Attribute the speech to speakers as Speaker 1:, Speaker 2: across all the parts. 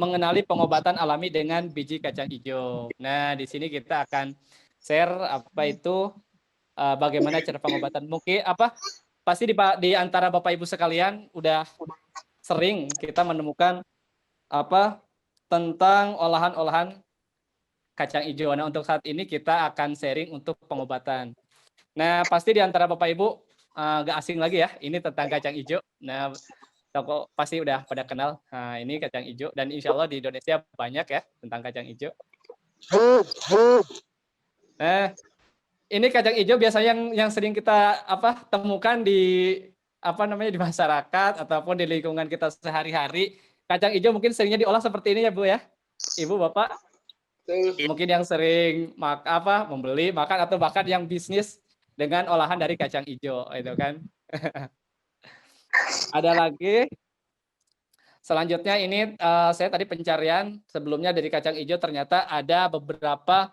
Speaker 1: mengenali pengobatan alami dengan biji kacang hijau. Nah, di sini kita akan share apa itu bagaimana cara pengobatan. Mungkin pasti di antara Bapak Ibu sekalian udah sering kita menemukan tentang olahan-olahan kacang hijau. Nah, untuk saat ini kita akan sharing untuk pengobatan. Nah, pasti di antara Bapak Ibu nggak asing lagi ya, ini tentang kacang hijau. Nah, toko pasti udah pada kenal. Nah, ini kacang hijau dan insya Allah di Indonesia banyak ya tentang kacang hijau. Nah, ini kacang hijau biasanya yang sering kita temukan di di masyarakat ataupun di lingkungan kita sehari-hari. Kacang hijau mungkin seringnya diolah seperti ini ya Bu ya, Ibu Bapak. Mungkin yang sering membeli, makan atau bahkan yang bisnis dengan olahan dari kacang hijau itu kan. Ada lagi. Selanjutnya ini saya tadi pencarian sebelumnya dari kacang hijau ternyata ada beberapa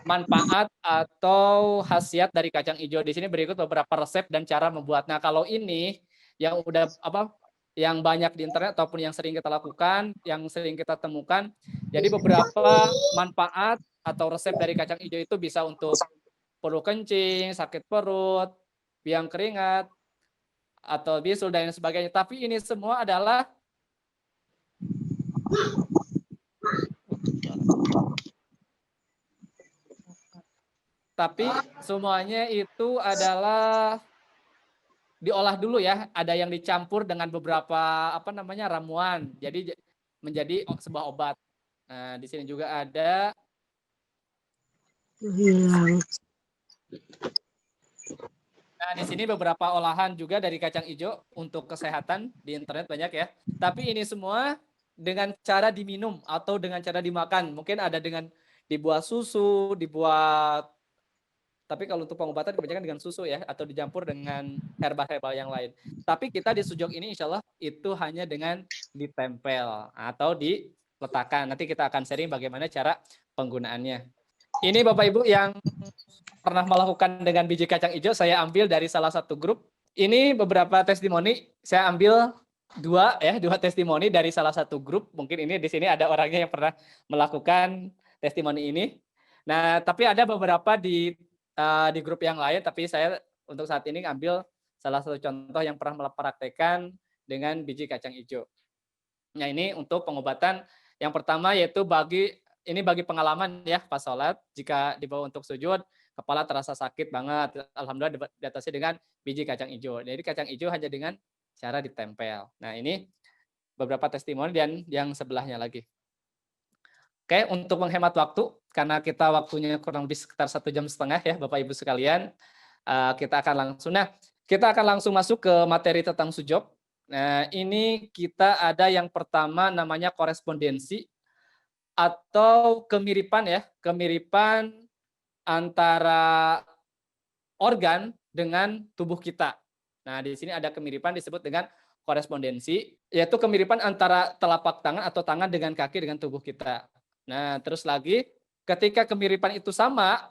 Speaker 1: manfaat atau khasiat dari kacang hijau. Di sini berikut beberapa resep dan cara membuatnya. Kalau ini yang udah yang banyak di internet ataupun yang sering kita lakukan, yang sering kita temukan. Jadi beberapa manfaat atau resep dari kacang hijau itu bisa untuk perut kencing, sakit perut, biang keringat, atau bisul dan sebagainya. Tapi ini semua adalah semuanya itu adalah diolah dulu ya. Ada yang dicampur dengan beberapa ramuan. Jadi menjadi sebuah obat. Nah, di sini juga ada Nah, di sini beberapa olahan juga dari kacang hijau untuk kesehatan di internet banyak ya. Tapi ini semua dengan cara diminum atau dengan cara dimakan. Mungkin ada dengan dibuat susu, tapi kalau untuk pengobatan kebanyakan dengan susu ya, atau dicampur dengan herbal-herbal yang lain. Tapi kita di Sujok ini insya Allah itu hanya dengan ditempel atau diletakkan. Nanti kita akan sharing bagaimana cara penggunaannya. Ini Bapak Ibu yang pernah melakukan dengan biji kacang hijau, saya ambil dari salah satu grup. Ini beberapa testimoni, saya ambil dua testimoni dari salah satu grup. Mungkin ini di sini ada orangnya yang pernah melakukan testimoni ini. Nah, tapi ada beberapa di grup yang lain, tapi saya untuk saat ini ambil salah satu contoh yang pernah mempraktekkan dengan biji kacang hijau. Nah, ini untuk pengobatan yang pertama yaitu bagi pengalaman ya pas sholat, jika dibawa untuk sujud, kepala terasa sakit banget. Alhamdulillah diatasi dengan biji kacang hijau. Jadi kacang hijau hanya dengan cara ditempel. Nah, ini beberapa testimoni dan yang sebelahnya lagi. Oke, untuk menghemat waktu, karena kita waktunya kurang lebih sekitar 1,5 jam ya Bapak Ibu sekalian, kita akan langsung masuk ke materi tentang sujud. Nah, ini kita ada yang pertama namanya korespondensi atau kemiripan antara organ dengan tubuh kita. Nah, di sini ada kemiripan disebut dengan korespondensi, yaitu kemiripan antara telapak tangan atau tangan dengan kaki dengan tubuh kita. Nah, terus lagi ketika kemiripan itu sama,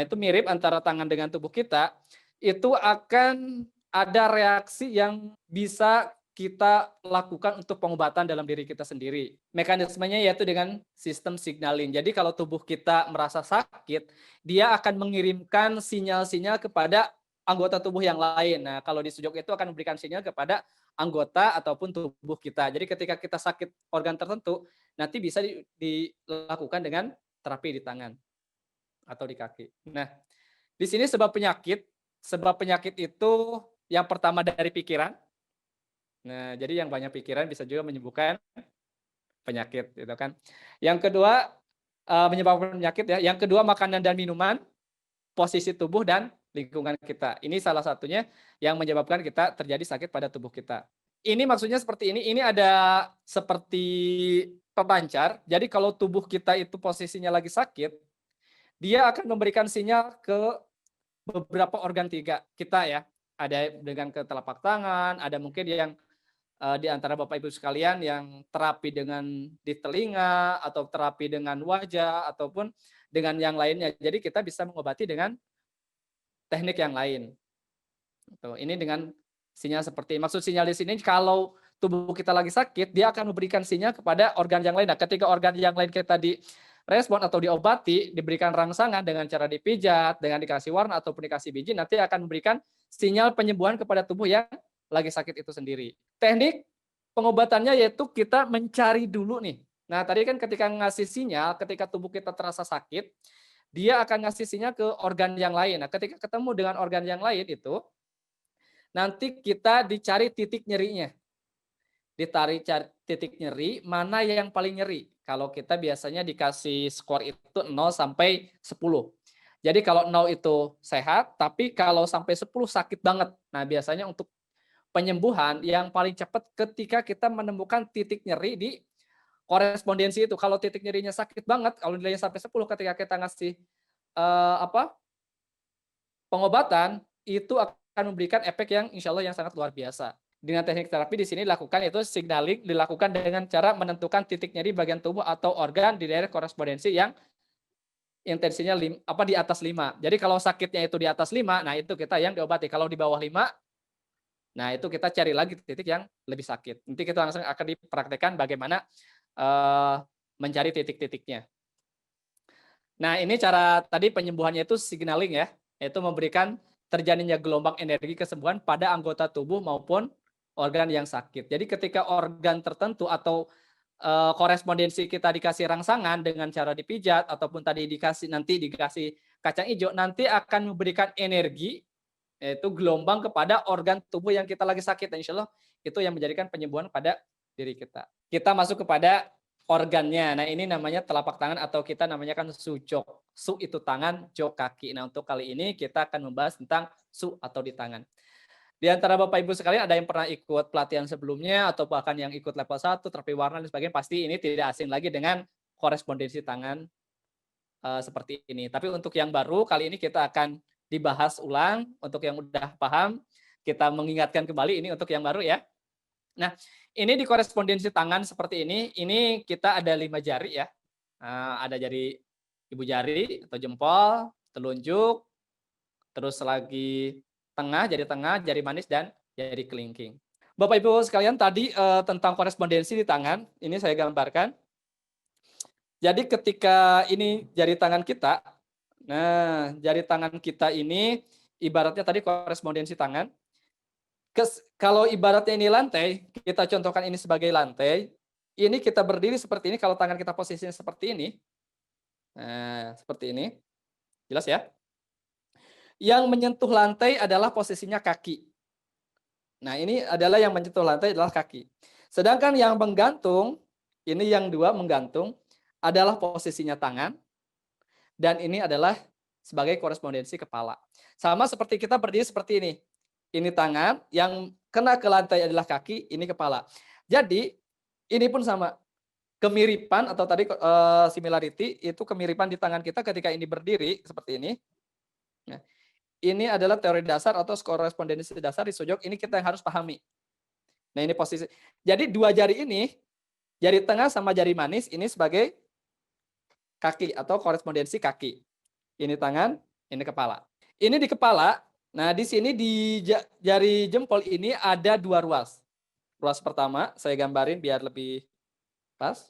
Speaker 1: itu mirip antara tangan dengan tubuh kita, itu akan ada reaksi yang bisa kita lakukan untuk pengobatan dalam diri kita sendiri. Mekanismenya yaitu dengan sistem signaling. Jadi kalau tubuh kita merasa sakit, dia akan mengirimkan sinyal-sinyal kepada anggota tubuh yang lain. Nah, kalau di sujud itu akan memberikan sinyal kepada anggota ataupun tubuh kita. Jadi ketika kita sakit organ tertentu, nanti bisa dilakukan dengan terapi di tangan atau di kaki. Nah, di sini sebab penyakit itu yang pertama dari pikiran. Nah, jadi yang banyak pikiran bisa juga menyembuhkan penyakit, gitu kan. Yang kedua, menyebabkan penyakit ya. Yang kedua, makanan dan minuman, posisi tubuh dan lingkungan kita. Ini salah satunya yang menyebabkan kita terjadi sakit pada tubuh kita. Ini maksudnya seperti ini ada seperti pemancar. Jadi kalau tubuh kita itu posisinya lagi sakit, dia akan memberikan sinyal ke beberapa organ kita ya. Ada dengan ke telapak tangan, ada mungkin yang di antara Bapak Ibu sekalian yang terapi dengan di telinga atau terapi dengan wajah ataupun dengan yang lainnya. Jadi kita bisa mengobati dengan teknik yang lain. Tuh, ini dengan sinyal seperti maksud sinyal di sini kalau tubuh kita lagi sakit, dia akan memberikan sinyal kepada organ yang lain. Nah, ketika organ yang lain kita direspon atau diobati, diberikan rangsangan dengan cara dipijat, dengan dikasih warna ataupun dikasih biji, nanti akan memberikan sinyal penyembuhan kepada tubuh yang lagi sakit itu sendiri. Teknik pengobatannya yaitu kita mencari dulu nih. Nah, tadi kan ketika ngasih sinyal, ketika tubuh kita terasa sakit, dia akan ngasih sinyal ke organ yang lain. Nah, ketika ketemu dengan organ yang lain itu, nanti kita dicari titik nyerinya. Ditarik titik nyeri, mana yang paling nyeri. Kalau kita biasanya dikasih skor itu 0 sampai 10. Jadi kalau 0 itu sehat, tapi kalau sampai 10 sakit banget. Nah, biasanya untuk penyembuhan yang paling cepat ketika kita menemukan titik nyeri di korespondensi itu. Kalau titik nyerinya sakit banget, kalau nilainya sampai 10 ketika kita ngasih pengobatan, itu akan memberikan efek yang insya Allah yang sangat luar biasa. Dengan teknik terapi di sini dilakukan itu signaling dilakukan dengan cara menentukan titik nyeri bagian tubuh atau organ di daerah korespondensi yang intensinya di atas 5. Jadi kalau sakitnya itu di atas 5, nah itu kita yang diobati. Kalau di bawah 5, nah itu kita cari lagi titik yang lebih sakit. Nanti kita langsung akan dipraktekkan bagaimana mencari titik-titiknya. Nah, ini cara tadi penyembuhannya itu signaling ya, yaitu memberikan terjadinya gelombang energi kesembuhan pada anggota tubuh maupun organ yang sakit. Jadi ketika organ tertentu atau korespondensi kita dikasih rangsangan dengan cara dipijat ataupun tadi dikasih kacang hijau, nanti akan memberikan energi yaitu gelombang kepada organ tubuh yang kita lagi sakit. Dan insya Allah itu yang menjadikan penyembuhan pada diri kita. Kita masuk kepada organnya. Nah, ini namanya telapak tangan atau kita namanya kan sujok. Su itu tangan, jok kaki. Nah, untuk kali ini kita akan membahas tentang su atau di tangan. Di antara Bapak Ibu sekalian ada yang pernah ikut pelatihan sebelumnya atau bahkan yang ikut level 1, terapi warna dan sebagainya, pasti ini tidak asing lagi dengan korespondensi tangan seperti ini. Tapi untuk yang baru kali ini kita akan dibahas ulang. Untuk yang udah paham, kita mengingatkan kembali ini untuk yang baru ya. Nah, ini di korespondensi tangan seperti ini kita ada 5 jari ya. Ada jari ibu jari atau jempol, telunjuk, terus lagi jari tengah, jari manis, dan jari kelingking. Bapak Ibu sekalian, tadi tentang korespondensi di tangan, ini saya gambarkan. Jadi ketika ini jari tangan kita, nah jari tangan kita ini ibaratnya tadi korespondensi tangan. Kalau ibaratnya ini lantai, kita contohkan ini sebagai lantai, ini kita berdiri seperti ini, kalau tangan kita posisinya seperti ini, nah seperti ini, jelas ya? Yang menyentuh lantai adalah posisinya kaki. Nah ini adalah yang menyentuh lantai adalah kaki. Sedangkan yang menggantung, ini yang dua menggantung, adalah posisinya tangan, dan ini adalah sebagai korespondensi kepala. Sama seperti kita berdiri seperti ini. Ini tangan, yang kena ke lantai adalah kaki, ini kepala. Jadi, ini pun sama. Kemiripan atau tadi similarity, itu kemiripan di tangan kita ketika ini berdiri, seperti ini. Nah, ini adalah teori dasar atau korespondensi dasar di sujok, ini kita yang harus pahami. Nah, ini posisi. Jadi, dua jari ini, jari tengah sama jari manis, ini sebagai kaki atau korespondensi kaki. Ini tangan, ini kepala. Ini di kepala. Nah, di sini di jari jempol ini ada 2 ruas. Ruas pertama, saya gambarin biar lebih pas.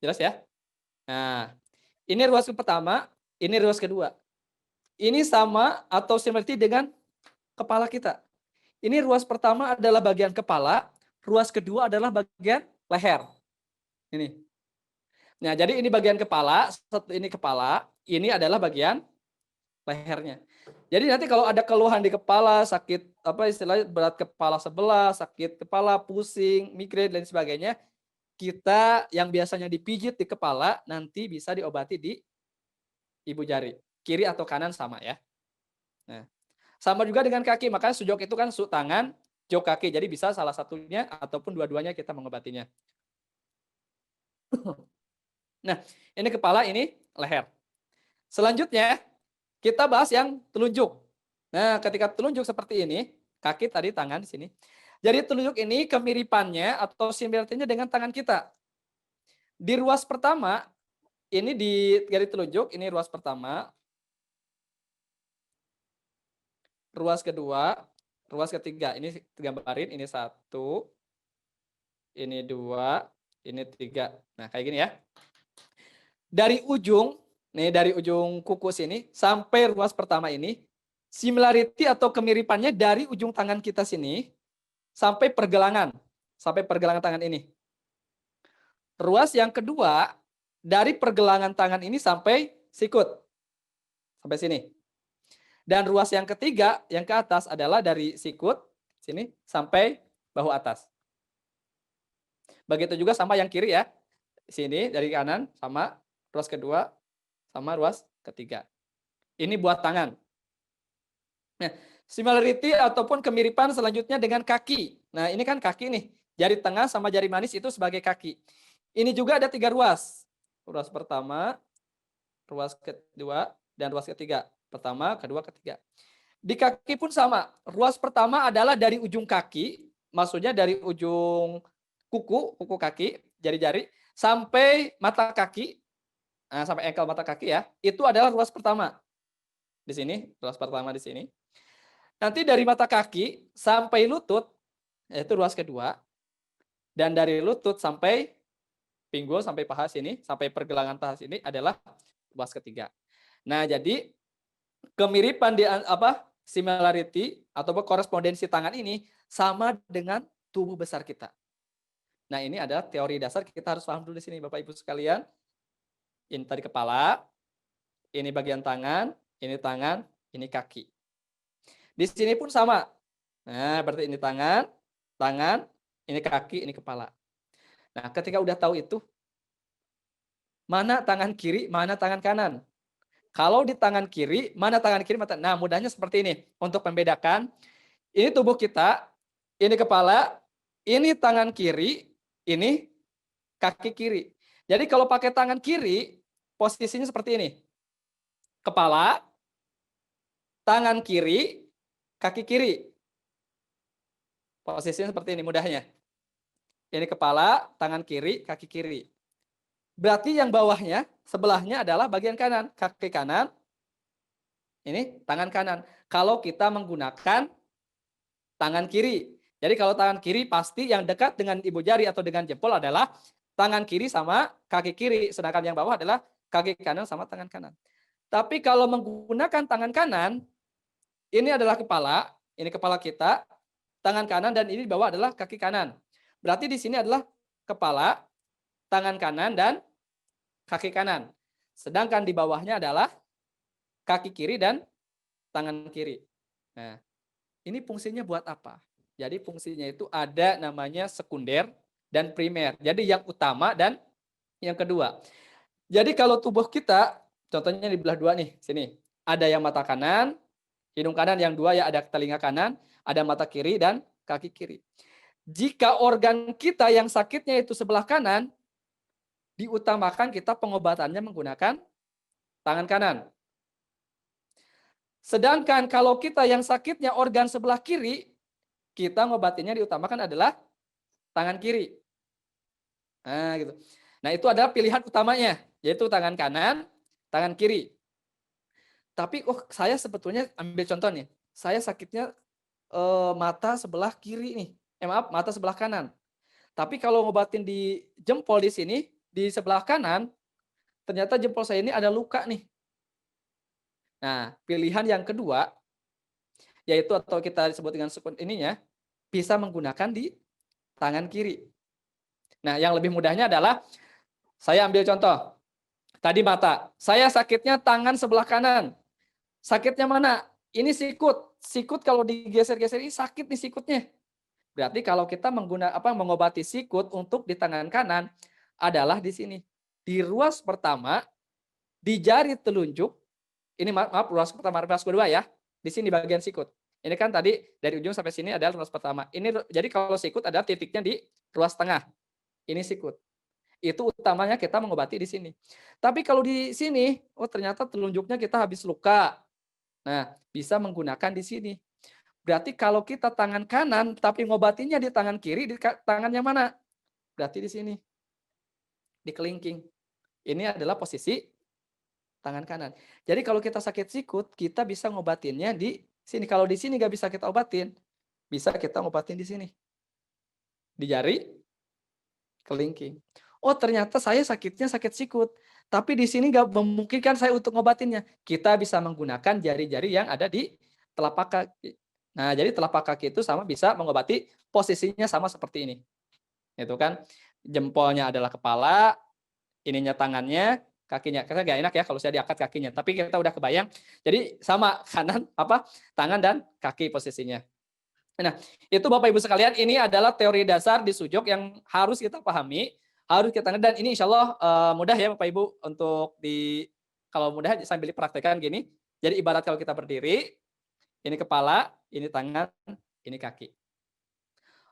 Speaker 1: Jelas ya? Nah, ini ruas pertama, ini ruas kedua. Ini sama atau seperti dengan kepala kita. Ini ruas pertama adalah bagian kepala, ruas kedua adalah bagian leher. Ini. Nah, jadi ini bagian kepala, ini kepala, ini adalah bagian lehernya. Jadi nanti kalau ada keluhan di kepala, sakit apa istilahnya berat kepala sebelah, sakit kepala, pusing, migrain dan sebagainya, kita yang biasanya dipijit di kepala nanti bisa diobati di ibu jari. Kiri atau kanan sama ya. Nah, sama juga dengan kaki, makanya sujok itu kan su tangan, jok kaki. Jadi bisa salah satunya ataupun dua-duanya kita mengobatinya. Nah, ini kepala, ini leher. Selanjutnya kita bahas yang telunjuk. Nah, ketika telunjuk seperti ini, kaki tadi tangan di sini. Jadi telunjuk ini kemiripannya atau similaritasnya dengan tangan kita. Di ruas pertama, ini di jari telunjuk, ini ruas pertama. Ruas kedua, ruas ketiga. Ini gambarin, ini 1, ini 2, ini 3. Nah, kayak gini ya. Dari ujung, nih dari ujung kuku sini sampai ruas pertama ini, similarity atau kemiripannya dari ujung tangan kita sini sampai pergelangan tangan ini. Ruas yang kedua dari pergelangan tangan ini sampai sikut. Sampai sini. Dan ruas yang ketiga yang ke atas adalah dari sikut sini sampai bahu atas. Begitu juga sama yang kiri ya. Sini dari kanan sama ruas kedua sama ruas ketiga. Ini buat tangan. Nah, similarity ataupun kemiripan selanjutnya dengan kaki. Nah, ini kan kaki nih. Jari tengah sama jari manis itu sebagai kaki. Ini juga ada 3 ruas. Ruas pertama, ruas kedua, dan ruas ketiga. Pertama, kedua, ketiga. Di kaki pun sama. Ruas pertama adalah dari ujung kaki, maksudnya dari ujung kuku kaki, jari-jari, sampai mata kaki, nah, sampai engkel mata kaki ya. Itu adalah ruas pertama. Di sini, ruas pertama di sini. Nanti dari mata kaki sampai lutut, yaitu ruas kedua. Dan dari lutut sampai pinggul, sampai paha sini, sampai pergelangan paha sini adalah ruas ketiga. Nah, jadi kemiripan di similarity atau korespondensi tangan ini sama dengan tubuh besar kita. Nah, ini adalah teori dasar kita harus paham dulu di sini Bapak Ibu sekalian. Ini tadi kepala, ini bagian tangan, ini kaki. Di sini pun sama. Nah, berarti ini tangan, ini kaki, ini kepala. Nah, ketika udah tahu itu, mana tangan kiri, mana tangan kanan. Kalau di tangan kiri, mana tangan kiri, nah mudahnya seperti ini. Untuk membedakan, ini tubuh kita, ini kepala, ini tangan kiri, ini kaki kiri. Jadi kalau pakai tangan kiri, posisinya seperti ini. Kepala, tangan kiri, kaki kiri. Posisinya seperti ini mudahnya. Ini kepala, tangan kiri, kaki kiri. Berarti yang bawahnya, sebelahnya adalah bagian kanan. Kaki kanan, ini tangan kanan. Kalau kita menggunakan tangan kiri. Jadi kalau tangan kiri pasti yang dekat dengan ibu jari atau dengan jempol adalah tangan kiri sama kaki kiri. Sedangkan yang bawah adalah kaki kanan sama tangan kanan. Tapi kalau menggunakan tangan kanan, ini adalah kepala, ini kepala kita, tangan kanan, dan ini di bawah adalah kaki kanan. Berarti di sini adalah kepala, tangan kanan, dan kaki kanan. Sedangkan di bawahnya adalah kaki kiri dan tangan kiri. Nah, ini fungsinya buat apa? Jadi fungsinya itu ada namanya sekunder dan primer. Jadi yang utama dan yang kedua. Jadi kalau tubuh kita, contohnya di belah dua nih, sini. Ada yang mata kanan, hidung kanan, yang dua ya ada telinga kanan, ada mata kiri dan kaki kiri. Jika organ kita yang sakitnya itu sebelah kanan, diutamakan kita pengobatannya menggunakan tangan kanan. Sedangkan kalau kita yang sakitnya organ sebelah kiri, kita ngobatinya diutamakan adalah tangan kiri. Nah, gitu. Nah, itu adalah pilihan utamanya, yaitu tangan kanan, tangan kiri. Tapi saya sebetulnya ambil contoh nih. Saya sakitnya mata sebelah kiri nih. Maaf, mata sebelah kanan. Tapi kalau ngobatin di jempol di sini, di sebelah kanan, ternyata jempol saya ini ada luka nih. Nah, pilihan yang kedua, yaitu atau kita sebut dengan ininya, bisa menggunakan di tangan kiri. Nah, yang lebih mudahnya adalah, saya ambil contoh. Tadi mata, saya sakitnya tangan sebelah kanan. Sakitnya mana? Ini sikut. Sikut kalau digeser-geser ini sakit nih sikutnya. Berarti kalau kita mengobati sikut untuk di tangan kanan adalah di sini. Di ruas pertama, di jari telunjuk, ini maaf ruas pertama, ruas kedua ya. Di sini bagian sikut. Ini kan tadi dari ujung sampai sini adalah ruas pertama. Ini jadi kalau sikut ada titiknya di ruas tengah. Ini sikut. Itu utamanya kita mengobati di sini. Tapi kalau di sini, ternyata telunjuknya kita habis luka. Nah, bisa menggunakan di sini. Berarti kalau kita tangan kanan, tapi ngobatinya di tangan kiri, di tangan yang mana? Berarti di sini. Di kelingking. Ini adalah posisi tangan kanan. Jadi kalau kita sakit sikut, kita bisa ngobatinnya di sini. Kalau di sini nggak bisa kita obatin, bisa kita ngobatin di sini. Di jari kelingking. Oh, ternyata saya sakitnya sakit sikut, tapi di sini nggak memungkinkan saya untuk ngobatinnya. Kita bisa menggunakan jari-jari yang ada di telapak kaki. Nah, jadi telapak kaki itu sama bisa mengobati, posisinya sama seperti ini. Itu kan jempolnya adalah kepala, ininya tangannya, kakinya. Karena nggak enak ya kalau saya diangkat kakinya, tapi kita udah kebayang. Jadi sama kanan tangan dan kaki posisinya. Nah, itu Bapak Ibu sekalian, ini adalah teori dasar di sujud yang harus kita pahami, harus kita dan ini insya Allah mudah ya Bapak Ibu untuk kalau mudah sambil dipraktekkan gini. Jadi ibarat kalau kita berdiri, ini kepala, ini tangan, ini kaki.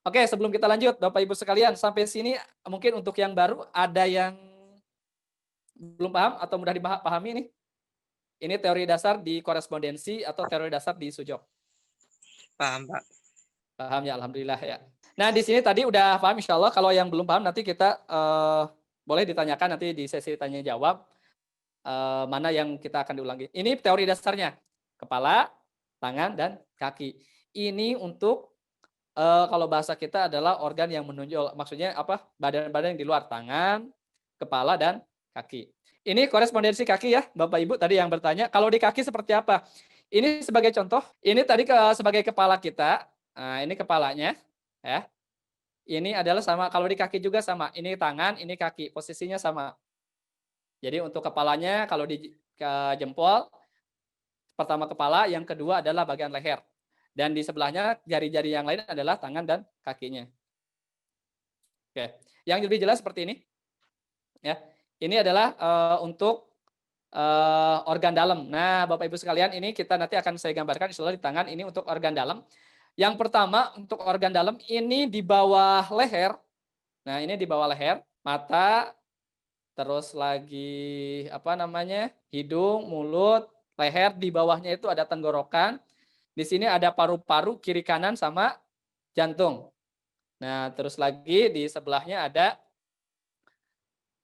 Speaker 1: Oke, sebelum kita lanjut Bapak Ibu sekalian, sampai sini mungkin untuk yang baru ada yang belum paham atau mudah dipahami nih? Ini teori dasar di korespondensi atau teori dasar di sujud.
Speaker 2: Paham, Pak.
Speaker 1: Paham ya, alhamdulillah ya. Nah, di sini tadi udah paham insya Allah. Kalau yang belum paham nanti kita boleh ditanyakan nanti di sesi tanya jawab mana yang kita akan diulangi. Ini teori dasarnya. Kepala, tangan, dan kaki. Ini untuk kalau bahasa kita adalah organ yang menonjol. Maksudnya apa? Badan-badan yang di luar. Tangan, kepala, dan kaki. Ini korespondensi kaki ya, Bapak Ibu tadi yang bertanya. Kalau di kaki seperti apa? Ini sebagai contoh. Ini tadi sebagai kepala kita. Nah, ini kepalanya. Ya. Ini adalah sama. Kalau di kaki juga sama. Ini tangan, ini kaki. Posisinya sama. Jadi untuk kepalanya, kalau di jempol, pertama kepala, yang kedua adalah bagian leher. Dan di sebelahnya jari-jari yang lain adalah tangan dan kakinya. Oke, yang lebih jelas seperti ini. Ya, ini adalah untuk organ dalam. Nah, Bapak Ibu sekalian, ini kita nanti akan saya gambarkan istilah di tangan. Ini untuk organ dalam. Yang pertama untuk organ dalam ini di bawah leher. Nah, ini di bawah leher, mata, terus lagi hidung, mulut, leher. Di bawahnya itu ada tenggorokan. Di sini ada paru-paru kiri kanan sama jantung. Nah, terus lagi di sebelahnya ada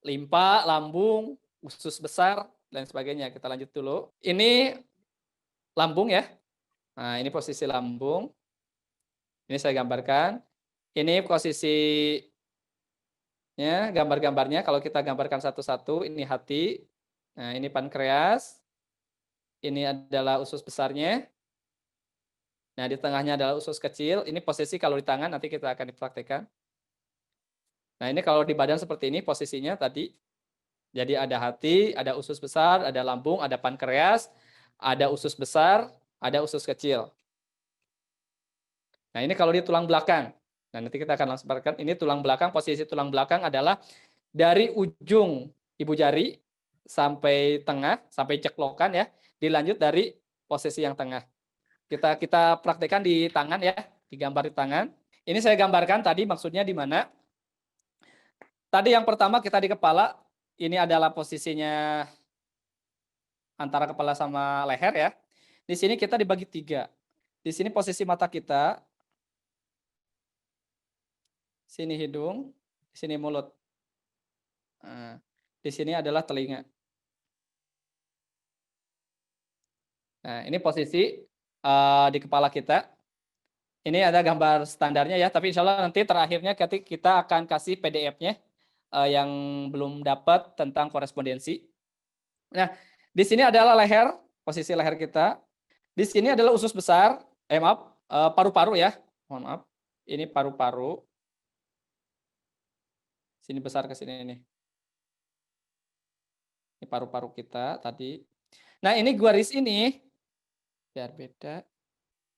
Speaker 1: limpa, lambung, usus besar, dan sebagainya. Kita lanjut dulu. Ini lambung ya. Nah, ini posisi lambung. Ini saya gambarkan. Ini posisinya, gambar-gambarnya. Kalau kita gambarkan satu-satu, ini hati. Nah, ini pankreas. Ini adalah usus besarnya. Nah, di tengahnya adalah usus kecil. Ini posisi kalau di tangan, nanti kita akan dipraktekkan. Nah, ini kalau di badan seperti ini posisinya tadi. Jadi ada hati, ada usus besar, ada lambung, ada pankreas, ada usus besar, ada usus kecil. Nah, ini kalau di tulang belakang. Nah, nanti kita akan langsung perhatikan. Ini tulang belakang, posisi tulang belakang adalah dari ujung ibu jari sampai tengah, sampai ceklokan ya. Dilanjut dari posisi yang tengah. Kita praktekkan di tangan ya, digambar di tangan. Ini saya gambarkan tadi maksudnya di mana. Tadi yang pertama kita di kepala, ini adalah posisinya antara kepala sama leher ya. Di sini kita dibagi 3. Di sini posisi mata kita, sini hidung, di sini mulut. Nah, di sini adalah telinga. Nah, ini posisi di kepala kita. Ini ada gambar standarnya ya, tapi insya Allah nanti terakhirnya kita akan kasih PDF-nya yang belum dapat tentang korespondensi. Nah, di sini adalah leher, posisi leher kita. Di sini adalah usus besar, paru-paru ya, mohon maaf. Ini paru-paru. Sini besar ke sini ini. Ini paru-paru kita tadi. Nah, ini garis ini, biar beda.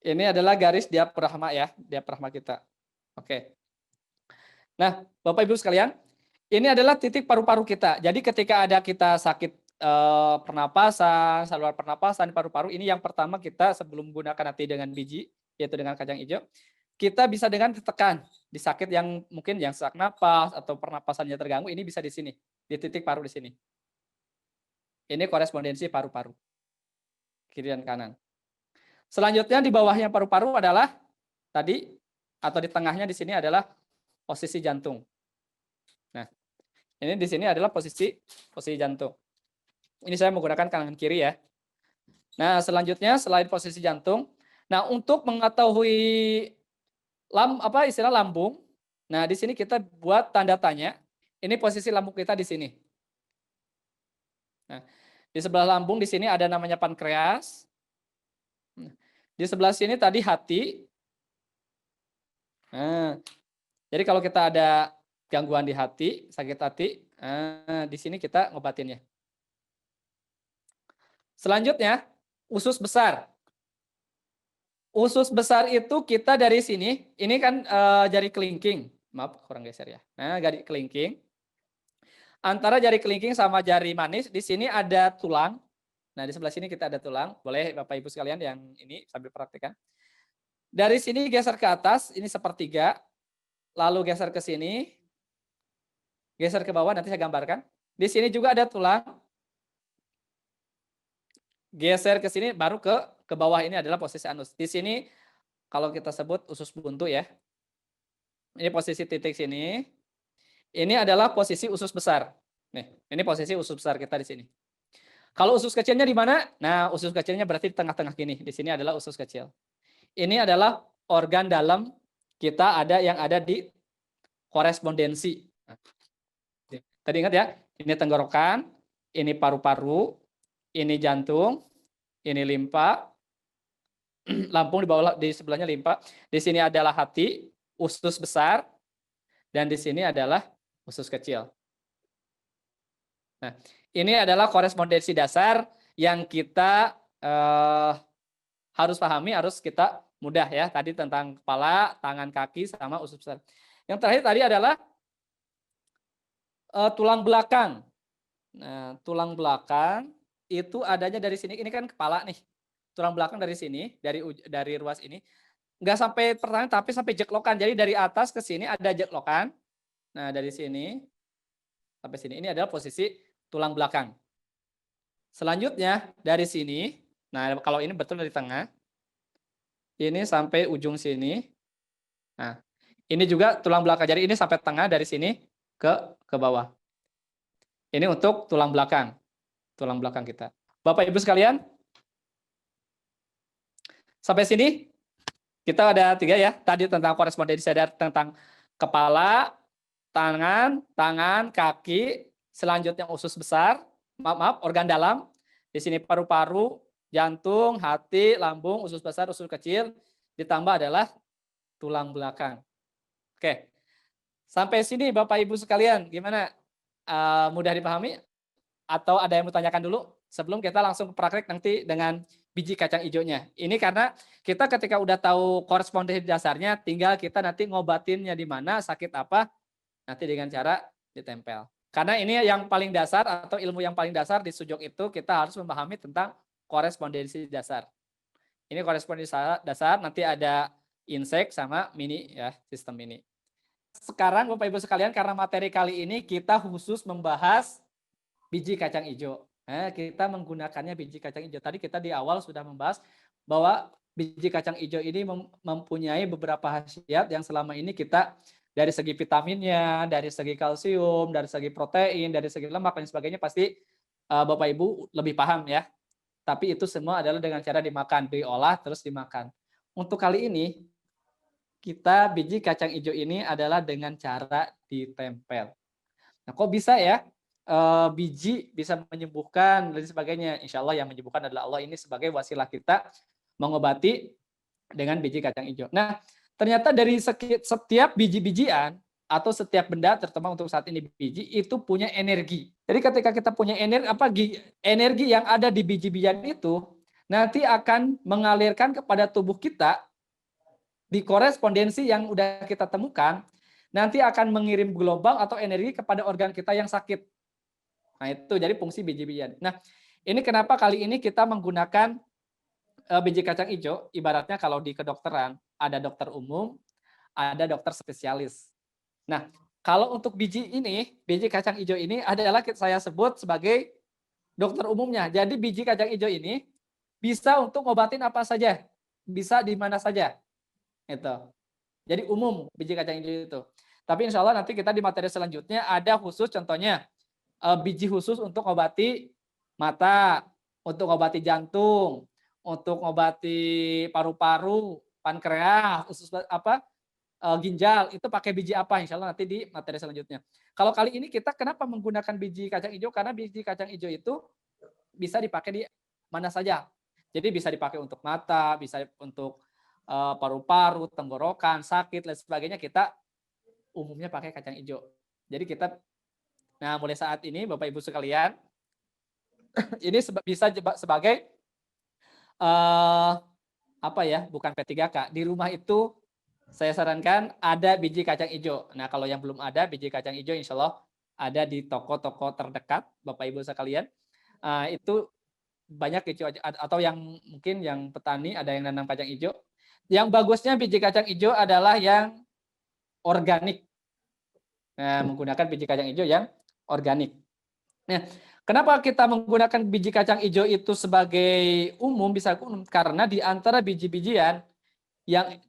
Speaker 1: Ini adalah garis diafragma ya, diafragma kita. Oke. Nah, Bapak Ibu sekalian, ini adalah titik paru-paru kita. Jadi ketika ada kita sakit pernapasan, saluran pernapasan, paru-paru, ini yang pertama kita sebelum menggunakan nanti dengan biji, yaitu dengan kacang hijau, kita bisa dengan ditekan di sakit yang mungkin yang sesak napas atau pernapasannya terganggu, ini bisa di sini, di titik paru di sini. Ini korespondensi paru-paru, kiri dan kanan. Selanjutnya di bawahnya paru-paru adalah tadi, atau di tengahnya di sini adalah posisi jantung. Nah, ini di sini adalah posisi jantung. Ini saya menggunakan kanan kiri ya. Nah, selanjutnya selain posisi jantung, nah untuk mengetahui Istilah lambung. Nah, di sini kita buat tanda tanya. Ini posisi lambung kita di sini. Nah, di sebelah lambung di sini ada namanya pankreas. Di sebelah sini tadi hati. Nah, jadi kalau kita ada gangguan di hati, sakit hati, di sini kita ngobatinnya. Selanjutnya, usus besar. Usus besar itu kita dari sini, ini kan jari kelingking. Maaf, kurang geser ya. Nah, jari kelingking. Antara jari kelingking sama jari manis, di sini ada tulang. Nah, di sebelah sini kita ada tulang. Boleh Bapak Ibu sekalian yang ini sambil praktikkan. Dari sini geser ke atas, ini sepertiga. Lalu geser ke sini. Geser ke bawah, nanti saya gambarkan. Di sini juga ada tulang. Geser ke sini, baru ke bawah ini adalah posisi anus. Di sini kalau kita sebut usus buntu ya. Ini posisi titik sini. Ini adalah posisi usus besar. Nih, ini posisi usus besar kita di sini. Kalau usus kecilnya di mana? Nah, usus kecilnya berarti di tengah-tengah gini. Di sini adalah usus kecil. Ini adalah organ dalam kita yang ada di korespondensi. Tadi ingat ya, ini tenggorokan, ini paru-paru, ini jantung, ini limpa, lambung di bawah di sebelahnya limpa. Di sini adalah hati, usus besar, dan di sini adalah usus kecil. Nah, ini adalah korespondensi dasar yang kita harus pahami, harus kita mudah ya. Tadi tentang kepala, tangan, kaki, sama usus besar. Yang terakhir tadi adalah tulang belakang. Nah, tulang belakang itu adanya dari sini. Ini kan kepala nih. Tulang belakang dari sini, dari ruas ini. Nggak sampai pertengahan, tapi sampai jeklokan. Jadi dari atas ke sini ada jeklokan. Nah, dari sini sampai sini. Ini adalah posisi tulang belakang. Selanjutnya dari sini. Nah, kalau ini betul dari tengah. Ini sampai ujung sini. Nah, ini juga tulang belakang. Jadi ini sampai tengah dari sini ke bawah. Ini untuk tulang belakang kita. Bapak Ibu sekalian, sampai sini kita ada 3 ya. Tadi tentang korespondensi sadar tentang kepala, tangan, kaki, selanjutnya usus besar, organ dalam. Di sini paru-paru, jantung, hati, lambung, usus besar, usus kecil, ditambah adalah tulang belakang. Oke. Sampai sini Bapak Ibu sekalian, gimana? Mudah dipahami? Atau ada yang mau tanyakan dulu sebelum kita langsung ke praktek nanti dengan biji kacang hijaunya. Ini karena kita ketika udah tahu korespondensi dasarnya, tinggal kita nanti ngobatinnya di mana, sakit apa, nanti dengan cara ditempel. Karena ini yang paling dasar atau ilmu yang paling dasar di sujok itu kita harus memahami tentang korespondensi dasar. Ini korespondensi dasar, nanti ada insek sama mini ya, sistem mini. Sekarang Bapak Ibu sekalian, karena materi kali ini kita khusus membahas biji kacang hijau. Kita menggunakannya biji kacang hijau. Tadi kita di awal sudah membahas bahwa biji kacang hijau ini mempunyai beberapa khasiat yang selama ini kita dari segi vitaminnya, dari segi kalsium, dari segi protein, dari segi lemak dan sebagainya pasti Bapak Ibu lebih paham ya. Tapi itu semua adalah dengan cara dimakan, diolah terus dimakan. Untuk kali ini kita biji kacang hijau ini adalah dengan cara ditempel. Nah, kok bisa ya? Biji bisa menyembuhkan dan sebagainya. Insya Allah yang menyembuhkan adalah Allah. Ini sebagai wasilah kita mengobati dengan biji kacang hijau. Nah, ternyata dari setiap biji-bijian atau setiap benda, terutama untuk saat ini biji, itu punya energi. Jadi ketika kita punya energi yang ada di biji-bijian itu, nanti akan mengalirkan kepada tubuh kita di korespondensi yang udah kita temukan, nanti akan mengirim gelombang atau energi kepada organ kita yang sakit. Nah, itu jadi fungsi biji-bijian. Nah, ini kenapa kali ini kita menggunakan biji kacang hijau, ibaratnya kalau di kedokteran, ada dokter umum, ada dokter spesialis. Nah, kalau untuk biji kacang hijau ini adalah saya sebut sebagai dokter umumnya. Jadi biji kacang hijau ini bisa untuk ngobatin apa saja, bisa di mana saja. Itu. Jadi umum biji kacang hijau itu. Tapi insya Allah nanti kita di materi selanjutnya ada khusus contohnya biji khusus untuk ngobati mata, untuk ngobati jantung, untuk ngobati paru-paru, pankreas, ginjal itu pakai biji apa, insya Allah nanti di materi selanjutnya. Kalau kali ini kita kenapa menggunakan biji kacang hijau, karena biji kacang hijau itu bisa dipakai di mana saja. Jadi bisa dipakai untuk mata, bisa untuk paru-paru, tenggorokan, sakit, dan sebagainya, kita umumnya pakai kacang hijau. Jadi kita, nah mulai saat ini Bapak Ibu sekalian, ini bisa sebagai apa ya, bukan P3K. Di rumah itu saya sarankan ada biji kacang hijau. Nah kalau yang belum ada biji kacang hijau, insya Allah ada di toko-toko terdekat Bapak Ibu sekalian. Itu banyak hijau atau yang mungkin yang petani ada yang nanam kacang hijau. Yang bagusnya biji kacang hijau adalah yang organik. Nah, menggunakan biji kacang hijau yang organik. Nah, kenapa kita menggunakan biji kacang hijau itu sebagai umum, bisa umum? Karena di antara biji-bijian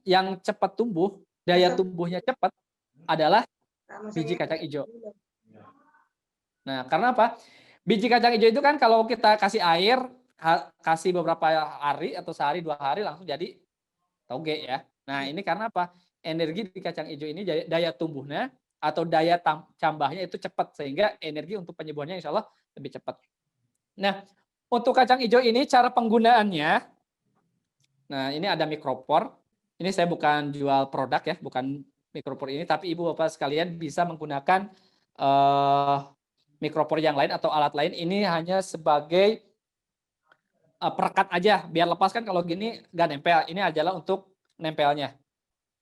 Speaker 1: yang cepat tumbuh, daya tumbuhnya cepat adalah biji kacang hijau. Nah, karena apa? Biji kacang hijau itu kan kalau kita kasih air, kasih beberapa hari atau sehari 2 hari langsung jadi toge ya. Nah, ini karena apa? Energi di kacang hijau ini daya tumbuhnya atau daya tambahnya itu cepat, sehingga energi untuk penyembuhannya insya Allah lebih cepat. Nah, untuk kacang hijau ini cara penggunaannya, nah ini ada mikropor. Ini saya bukan jual produk ya, bukan mikropor ini, tapi Ibu Bapak sekalian bisa menggunakan mikropor yang lain atau alat lain. Ini hanya sebagai perekat aja, biar lepas kan kalau gini nggak nempel. Ini adalah untuk nempelnya.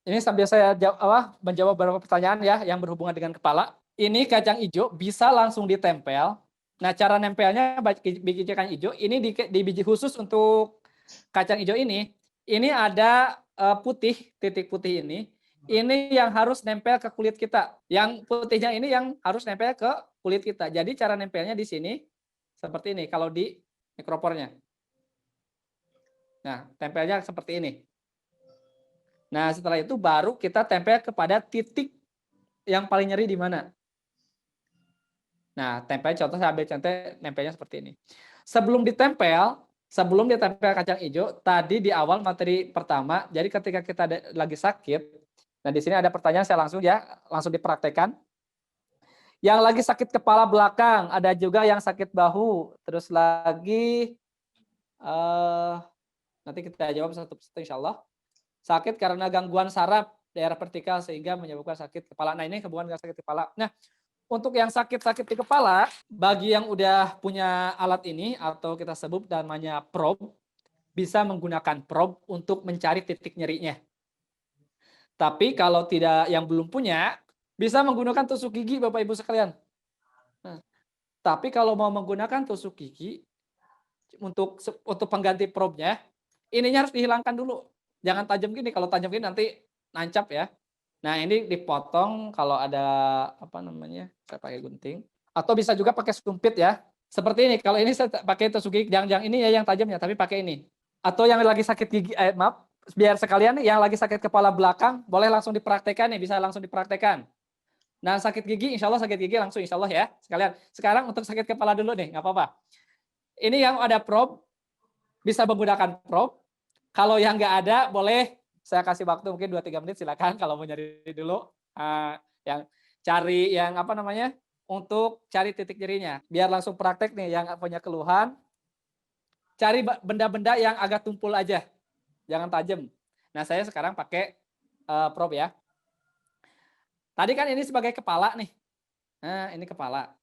Speaker 1: Ini sambil saya menjawab beberapa pertanyaan ya yang berhubungan dengan kepala. Ini kacang hijau bisa langsung ditempel. Nah, cara nempelnya biji kacang hijau ini di biji khusus untuk kacang hijau ini ada titik putih ini. Ini yang harus nempel ke kulit kita. Yang putihnya ini yang harus nempel ke kulit kita. Jadi cara nempelnya di sini seperti ini kalau di mikropornya. Nah, tempelnya seperti ini. Nah, setelah itu baru kita tempel kepada titik yang paling nyeri di mana. Nah, tempel contoh saya ambil contoh nempelnya seperti ini. Sebelum ditempel kacang hijau, tadi di awal materi pertama, jadi ketika kita lagi sakit, nah di sini ada pertanyaan saya langsung dipraktekkan. Yang lagi sakit kepala belakang, ada juga yang sakit bahu, terus lagi nanti kita jawab satu-satu insya Allah. Sakit karena gangguan saraf daerah vertikal sehingga menyebabkan sakit kepala. Nah, ini hubungan dengan sakit kepala. Nah, untuk yang sakit-sakit di kepala, bagi yang udah punya alat ini atau kita sebut namanya probe, bisa menggunakan probe untuk mencari titik nyerinya. Tapi kalau tidak, yang belum punya, bisa menggunakan tusuk gigi Bapak Ibu sekalian. Nah, tapi kalau mau menggunakan tusuk gigi untuk pengganti probe-nya, ininya harus dihilangkan dulu. Jangan tajam gini, kalau tajam gini nanti nancap ya. Nah, ini dipotong kalau ada saya pakai gunting. Atau bisa juga pakai sumpit ya. Seperti ini, kalau ini saya pakai tusuk gigi, jangan ini ya yang tajamnya, tapi pakai ini. Atau yang lagi sakit gigi, biar sekalian nih, yang lagi sakit kepala belakang, boleh langsung dipraktekkan nih, bisa langsung dipraktekkan. Nah, sakit gigi, insya Allah sakit gigi langsung insya Allah ya. Sekalian. Sekarang untuk sakit kepala dulu nih, nggak apa-apa. Ini yang ada probe, bisa menggunakan probe. Kalau yang nggak ada, boleh saya kasih waktu mungkin 2-3 menit, silakan kalau mau nyari dulu. Yang cari yang untuk cari titik nyerinya. Biar langsung praktek nih, yang punya keluhan, cari benda-benda yang agak tumpul aja, jangan tajam. Nah, saya sekarang pakai probe ya. Tadi kan ini sebagai kepala nih. Nah, ini kepala.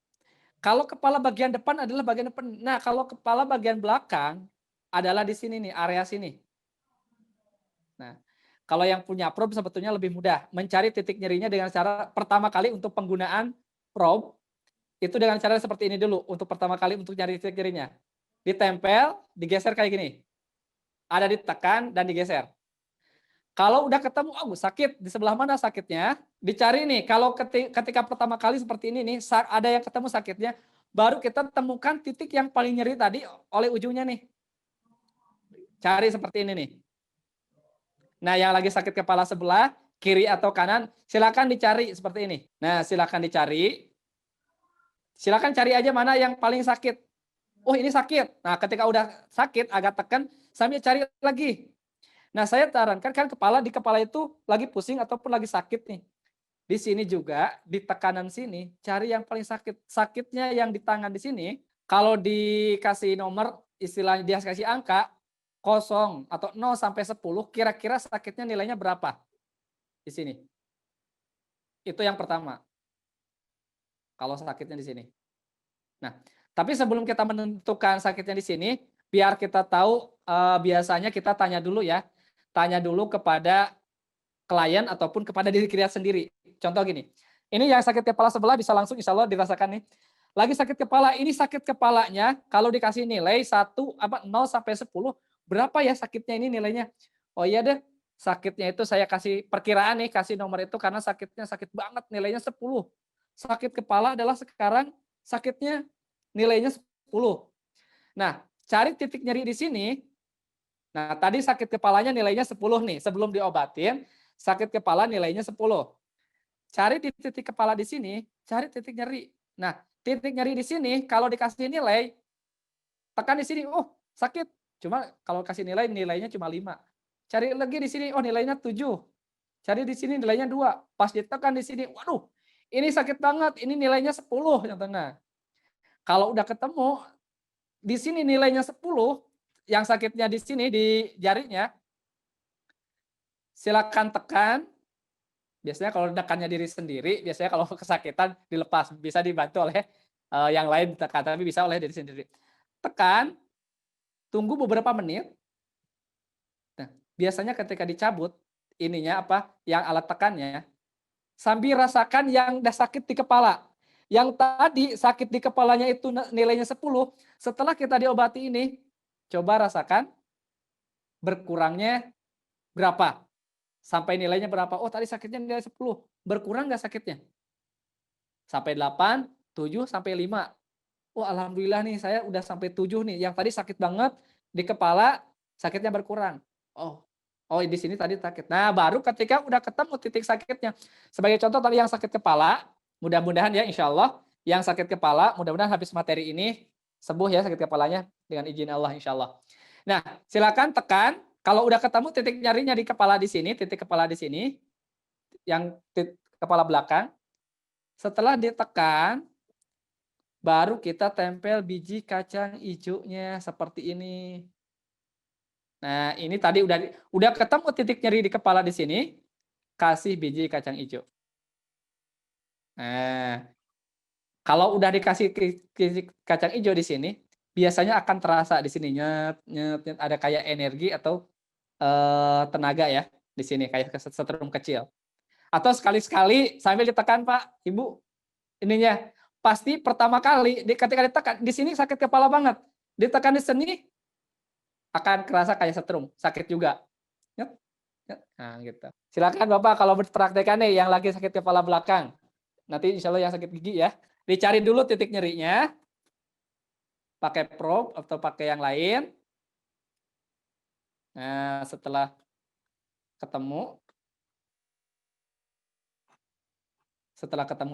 Speaker 1: Kalau kepala bagian depan adalah bagian depan. Nah, kalau kepala bagian belakang adalah di sini nih, area sini. Nah, kalau yang punya probe sebetulnya lebih mudah mencari titik nyerinya dengan cara pertama kali untuk penggunaan probe itu dengan cara seperti ini dulu untuk pertama kali untuk nyari titik nyerinya. Ditempel, digeser kayak gini. Ada ditekan dan digeser. Kalau udah ketemu, sakit di sebelah mana sakitnya, dicari nih. Kalau ketika pertama kali seperti ini nih, ada yang ketemu sakitnya, baru kita temukan titik yang paling nyeri tadi oleh ujungnya nih. Cari seperti ini nih. Nah, yang lagi sakit kepala sebelah, kiri atau kanan, silakan dicari seperti ini. Nah, silakan dicari. Silakan cari aja mana yang paling sakit. Oh, ini sakit. Nah, ketika udah sakit, agak tekan, sambil cari lagi. Nah, saya sarankan kan di kepala itu lagi pusing ataupun lagi sakit nih. Di sini juga, di tekanan sini, cari yang paling sakit. Sakitnya yang di tangan di sini, kalau dikasih nomor, istilahnya dia kasih angka, 0 atau 0 sampai 10, kira-kira sakitnya nilainya berapa di sini? Itu yang pertama, kalau sakitnya di sini. Nah, tapi sebelum kita menentukan sakitnya di sini, biar kita tahu, biasanya kita tanya dulu ya, tanya dulu kepada klien ataupun kepada diri kita sendiri. Contoh gini, ini yang sakit kepala sebelah bisa langsung insya Allah dirasakan nih. Lagi sakit kepala, ini sakit kepalanya kalau dikasih nilai 0 sampai 10, berapa ya sakitnya ini nilainya? Oh iya deh, sakitnya itu saya kasih perkiraan nih, kasih nomor itu karena sakitnya sakit banget, nilainya 10. Sakit kepala adalah sekarang sakitnya nilainya 10. Nah, cari titik nyeri di sini. Nah, tadi sakit kepalanya nilainya 10 nih, sebelum diobatin, sakit kepala nilainya 10. Cari di titik kepala di sini, cari titik nyeri. Nah, titik nyeri di sini kalau dikasih nilai, tekan di sini, oh sakit. Cuma kalau kasih nilai, nilainya cuma 5. Cari lagi di sini, oh nilainya 7. Cari di sini nilainya 2. Pas ditekan di sini, waduh ini sakit banget, ini nilainya 10 yang tengah. Kalau udah ketemu, di sini nilainya 10, yang sakitnya di sini di jarinya, silakan tekan. Biasanya kalau tekannya diri sendiri, biasanya kalau kesakitan dilepas, bisa dibantu oleh yang lain ditekan, tapi bisa oleh diri sendiri. Tekan, tunggu beberapa menit. Nah, biasanya ketika dicabut ininya apa, yang alat tekannya, sambil rasakan yang udah sakit di kepala. Yang tadi sakit di kepalanya itu nilainya 10, setelah kita diobati ini, coba rasakan berkurangnya berapa? Sampai nilainya berapa? Oh tadi sakitnya nilai 10, berkurang nggak sakitnya? Sampai 8, 7, sampai 5. Oh alhamdulillah nih saya udah sampai 7 nih, yang tadi sakit banget di kepala, sakitnya berkurang. Oh oh di sini tadi sakit. Nah baru ketika udah ketemu titik sakitnya. Sebagai contoh tadi yang sakit kepala, mudah-mudahan ya insya Allah, yang sakit kepala mudah-mudahan habis materi ini sembuh ya sakit kepalanya dengan izin Allah insya Allah. Nah silakan tekan, kalau udah ketemu titik nyarinya di kepala di sini, titik kepala di sini, yang kepala belakang, setelah ditekan, baru kita tempel biji kacang hijaunya seperti ini. Nah, ini tadi udah ketemu titik nyeri di kepala di sini, kasih biji kacang hijau. Nah, kalau udah dikasih biji kacang hijau di sini, biasanya akan terasa di sini nyet, nyet, nyet, ada kayak energi atau tenaga ya di sini kayak setrum kecil. Atau sekali-sekali sambil ditekan Pak, Ibu, ininya pasti pertama kali ketika ditekan di sini sakit kepala banget. Ditekan di sini akan kerasa kayak setrum, sakit juga. Nyet, nyet. Nah, gitu. Silakan Bapak kalau berpraktekan nih yang lagi sakit kepala belakang. Nanti insya Allah yang sakit gigi ya. Dicari dulu titik nyerinya, pakai probe atau pakai yang lain. Nah, setelah ketemu,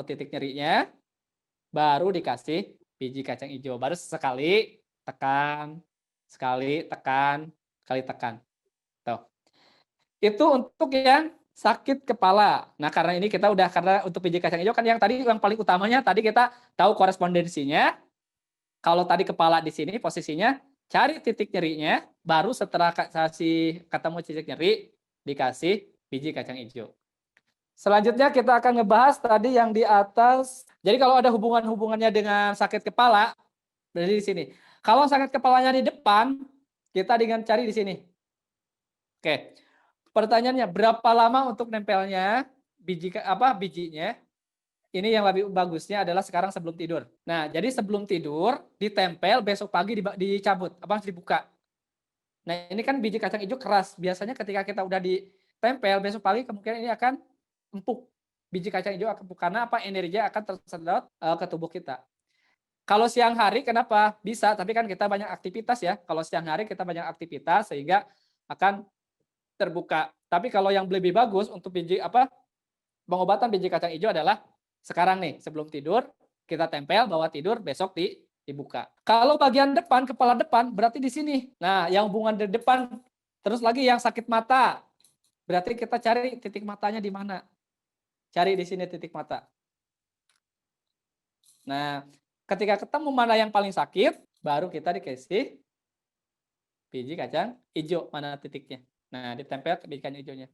Speaker 1: titik nyerinya, baru dikasih biji kacang hijau. Baru sekali tekan, sekali tekan, sekali tekan. Tuh. Itu untuk yang sakit kepala. Nah, karena ini kita udah karena untuk biji kacang hijau kan yang tadi yang paling utamanya tadi kita tahu korespondensinya. Kalau tadi kepala di sini posisinya, cari titik nyerinya, baru setelah kasih ketemu titik nyeri, dikasih biji kacang hijau. Selanjutnya kita akan ngebahas tadi yang di atas. Jadi kalau ada hubungannya dengan sakit kepala, dari di sini. Kalau sakit kepalanya di depan, kita dengan cari di sini. Oke. Pertanyaannya, berapa lama untuk nempelnya bijinya? Ini yang lebih bagusnya adalah sekarang sebelum tidur. Nah, jadi sebelum tidur ditempel, besok pagi dicabut, dibuka. Nah, ini kan biji kacang hijau keras. Biasanya ketika kita udah ditempel, besok pagi kemungkinan ini akan empuk. Biji kacang hijau akan empuk karena apa? Energinya akan tersedot ke tubuh kita. Kalau siang hari kenapa? Bisa, tapi kan kita banyak aktivitas ya. Kalau siang hari kita banyak aktivitas sehingga akan terbuka. Tapi kalau yang lebih bagus untuk pengobatan biji kacang hijau adalah sekarang nih sebelum tidur kita tempel bawa tidur besok dibuka. Kalau bagian depan kepala depan berarti di sini. Nah, yang hubungan di depan Terus lagi yang sakit mata, berarti kita cari titik matanya di mana. Cari di sini titik mata. Nah, ketika ketemu mana yang paling sakit, baru kita dikasih biji kacang hijau, mana titiknya. Nah, ditempel ke biji kacang hijaunya.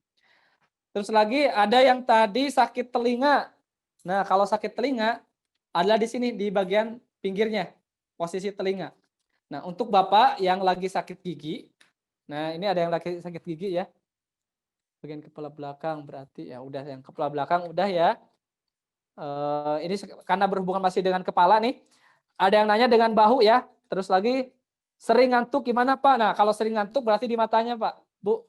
Speaker 1: Terus lagi ada yang tadi sakit telinga. Nah, kalau sakit telinga adalah di sini di bagian pinggirnya, posisi telinga. Nah, untuk Bapak yang lagi sakit gigi, nah ini ada yang lagi sakit gigi ya. Bagian kepala belakang berarti ya udah yang kepala belakang udah ya. Ini karena berhubungan masih dengan kepala nih. Ada yang nanya dengan bahu ya. Terus lagi sering ngantuk gimana Pak? Nah, kalau sering ngantuk berarti di matanya Pak. Bu,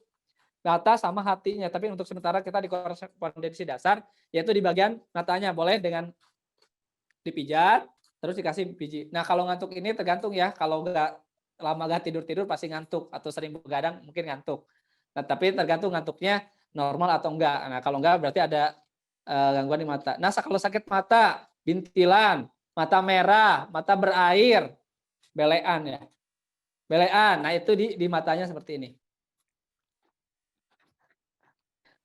Speaker 1: mata sama hatinya. Tapi untuk sementara kita di kondisi dasar, yaitu di bagian matanya. Boleh dengan dipijat, terus dikasih biji. Nah, kalau ngantuk ini tergantung ya. Kalau nggak lama nggak tidur-tidur pasti ngantuk. Atau sering begadang mungkin ngantuk. Nah, tapi tergantung ngantuknya normal atau enggak. Nah, kalau enggak berarti ada gangguan di mata. Nah, kalau sakit mata, bintilan, mata merah, mata berair, belean ya. Belean. Nah, itu di matanya seperti ini.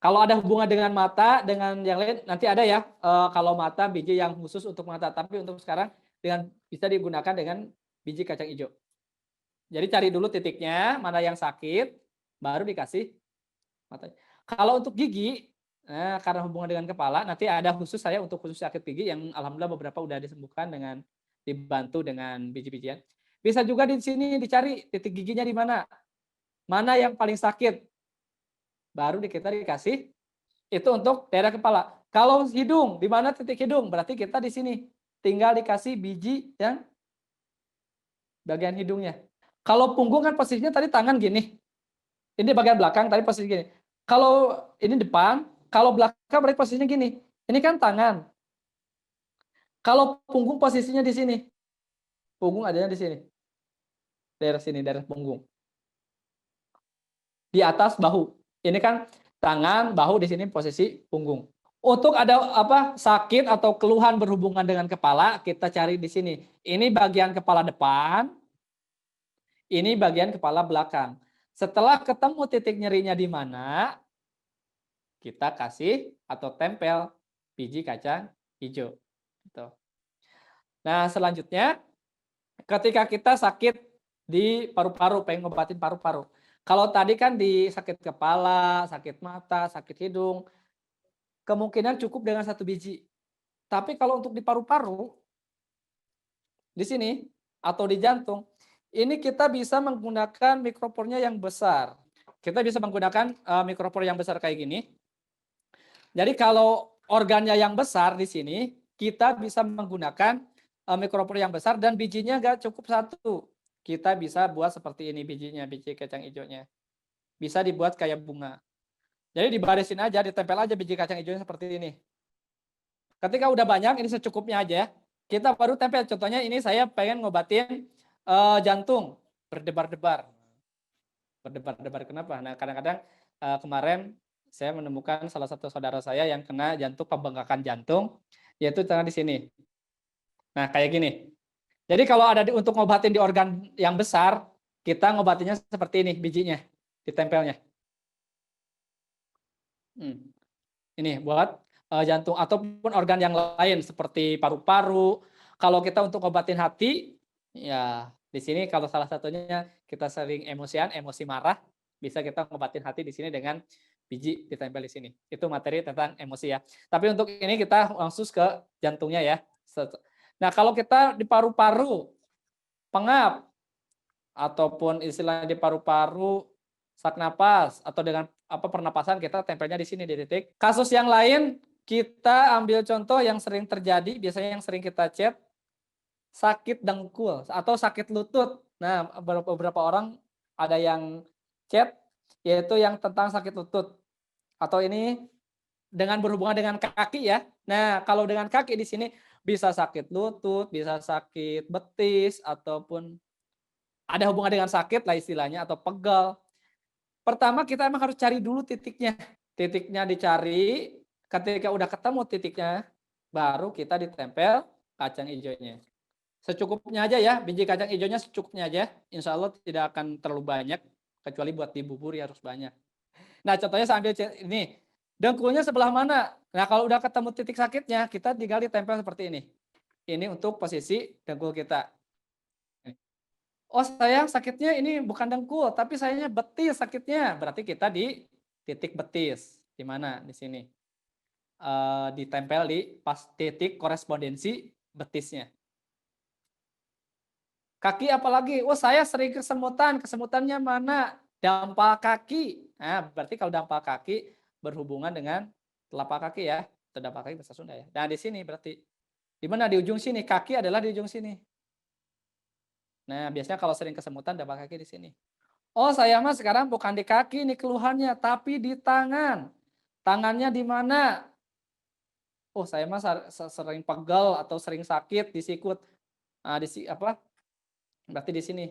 Speaker 1: Kalau ada hubungan dengan mata, dengan yang lain, nanti ada ya. Kalau mata, biji yang khusus untuk mata. Tapi untuk sekarang bisa digunakan dengan biji kacang hijau. Jadi cari dulu titiknya, mana yang sakit, baru dikasih matanya. Kalau untuk gigi, nah, karena hubungan dengan kepala, nanti ada khusus saya untuk khusus sakit gigi yang alhamdulillah beberapa udah disembuhkan dengan dibantu dengan biji-bijian. Bisa juga di sini dicari titik giginya di mana. Mana yang paling sakit. Baru kita dikasih itu untuk daerah kepala. Kalau hidung, di mana titik hidung? Berarti kita di sini tinggal dikasih biji yang bagian hidungnya. Kalau punggung kan posisinya tadi tangan gini. Ini bagian belakang tadi posisi gini. Kalau ini depan, kalau belakang berarti posisinya gini. Ini kan tangan. Kalau punggung posisinya di sini. Punggung adanya di sini. Daerah sini, daerah punggung. Di atas bahu. Ini kan tangan, bahu di sini posisi punggung. Untuk ada sakit atau keluhan berhubungan dengan kepala, kita cari di sini. Ini bagian kepala depan, ini bagian kepala belakang. Setelah ketemu titik nyerinya di mana, kita kasih atau tempel biji kacang hijau. Gitu. Nah, selanjutnya ketika kita sakit di paru-paru, pengen ngobatin paru-paru. Kalau tadi kan di sakit kepala, sakit mata, sakit hidung, kemungkinan cukup dengan satu biji. Tapi kalau untuk di paru-paru, di sini atau di jantung, ini kita bisa menggunakan mikropornya yang besar. Kita bisa menggunakan mikropor yang besar kayak gini. Jadi kalau organnya yang besar di sini, kita bisa menggunakan mikropor yang besar dan bijinya nggak cukup satu. Kita bisa buat seperti ini bijinya, biji kacang hijaunya. Bisa dibuat kayak bunga. Jadi dibarisin aja, ditempel aja biji kacang hijaunya seperti ini. Ketika udah banyak, ini secukupnya aja. Kita baru tempel. Contohnya ini saya pengen ngobatin jantung berdebar-debar. Berdebar-debar kenapa? Nah, kadang-kadang kemarin saya menemukan salah satu saudara saya yang kena jantung pembengkakan jantung, yaitu di sini. Nah, kayak gini. Jadi kalau ada untuk ngobatin di organ yang besar, kita ngobatinya seperti ini bijinya, ditempelnya. Ini buat jantung ataupun organ yang lain seperti paru-paru. Kalau kita untuk ngobatin hati, ya di sini kalau salah satunya kita sering emosian, emosi marah, bisa kita ngobatin hati di sini dengan biji ditempel di sini. Itu materi tentang emosi ya. Tapi untuk ini kita langsung ke jantungnya ya. Nah, kalau kita di paru-paru, pengap, ataupun istilah di paru-paru, sak napas, atau dengan pernapasan kita tempelnya di sini di titik. Kasus yang lain, kita ambil contoh yang sering terjadi, biasanya yang sering kita chat, sakit dengkul atau sakit lutut. Nah, beberapa orang ada yang chat, yaitu yang tentang sakit lutut. Atau ini dengan berhubungan dengan kaki ya. Nah, kalau dengan kaki di sini bisa sakit lutut, bisa sakit betis, ataupun ada hubungan dengan sakit lah istilahnya, atau pegal. Pertama kita emang harus cari dulu titiknya. Titiknya dicari, ketika udah ketemu titiknya, baru kita ditempel kacang hijaunya. Secukupnya aja ya, biji kacang hijaunya secukupnya aja. Insya Allah tidak akan terlalu banyak. Kecuali buat dibuburi harus banyak. Nah, contohnya saya ambil ini. Dengkulnya sebelah mana? Nah, kalau udah ketemu titik sakitnya, kita tinggal ditempel seperti ini. Ini untuk posisi dengkul kita. Oh, saya sakitnya ini bukan dengkul, tapi sayanya betis sakitnya. Berarti kita di titik betis. Di mana? Di sini. Ditempel di pas titik korespondensi betisnya. Kaki apalagi? Oh, saya sering kesemutan. Kesemutannya mana? Dangkal kaki. Nah, berarti kalau dangkal kaki berhubungan dengan telapak kaki ya. Telapak kaki bahasa Sunda ya. Nah, di sini berarti. Di mana? Di ujung sini. Kaki adalah di ujung sini. Nah, biasanya kalau sering kesemutan telapak kaki di sini. Oh, saya mah sekarang bukan di kaki nih keluhannya, tapi di tangan. Tangannya di mana? Oh, saya mah sering pegel atau sering sakit di sikut. Nah, apa? Berarti di sini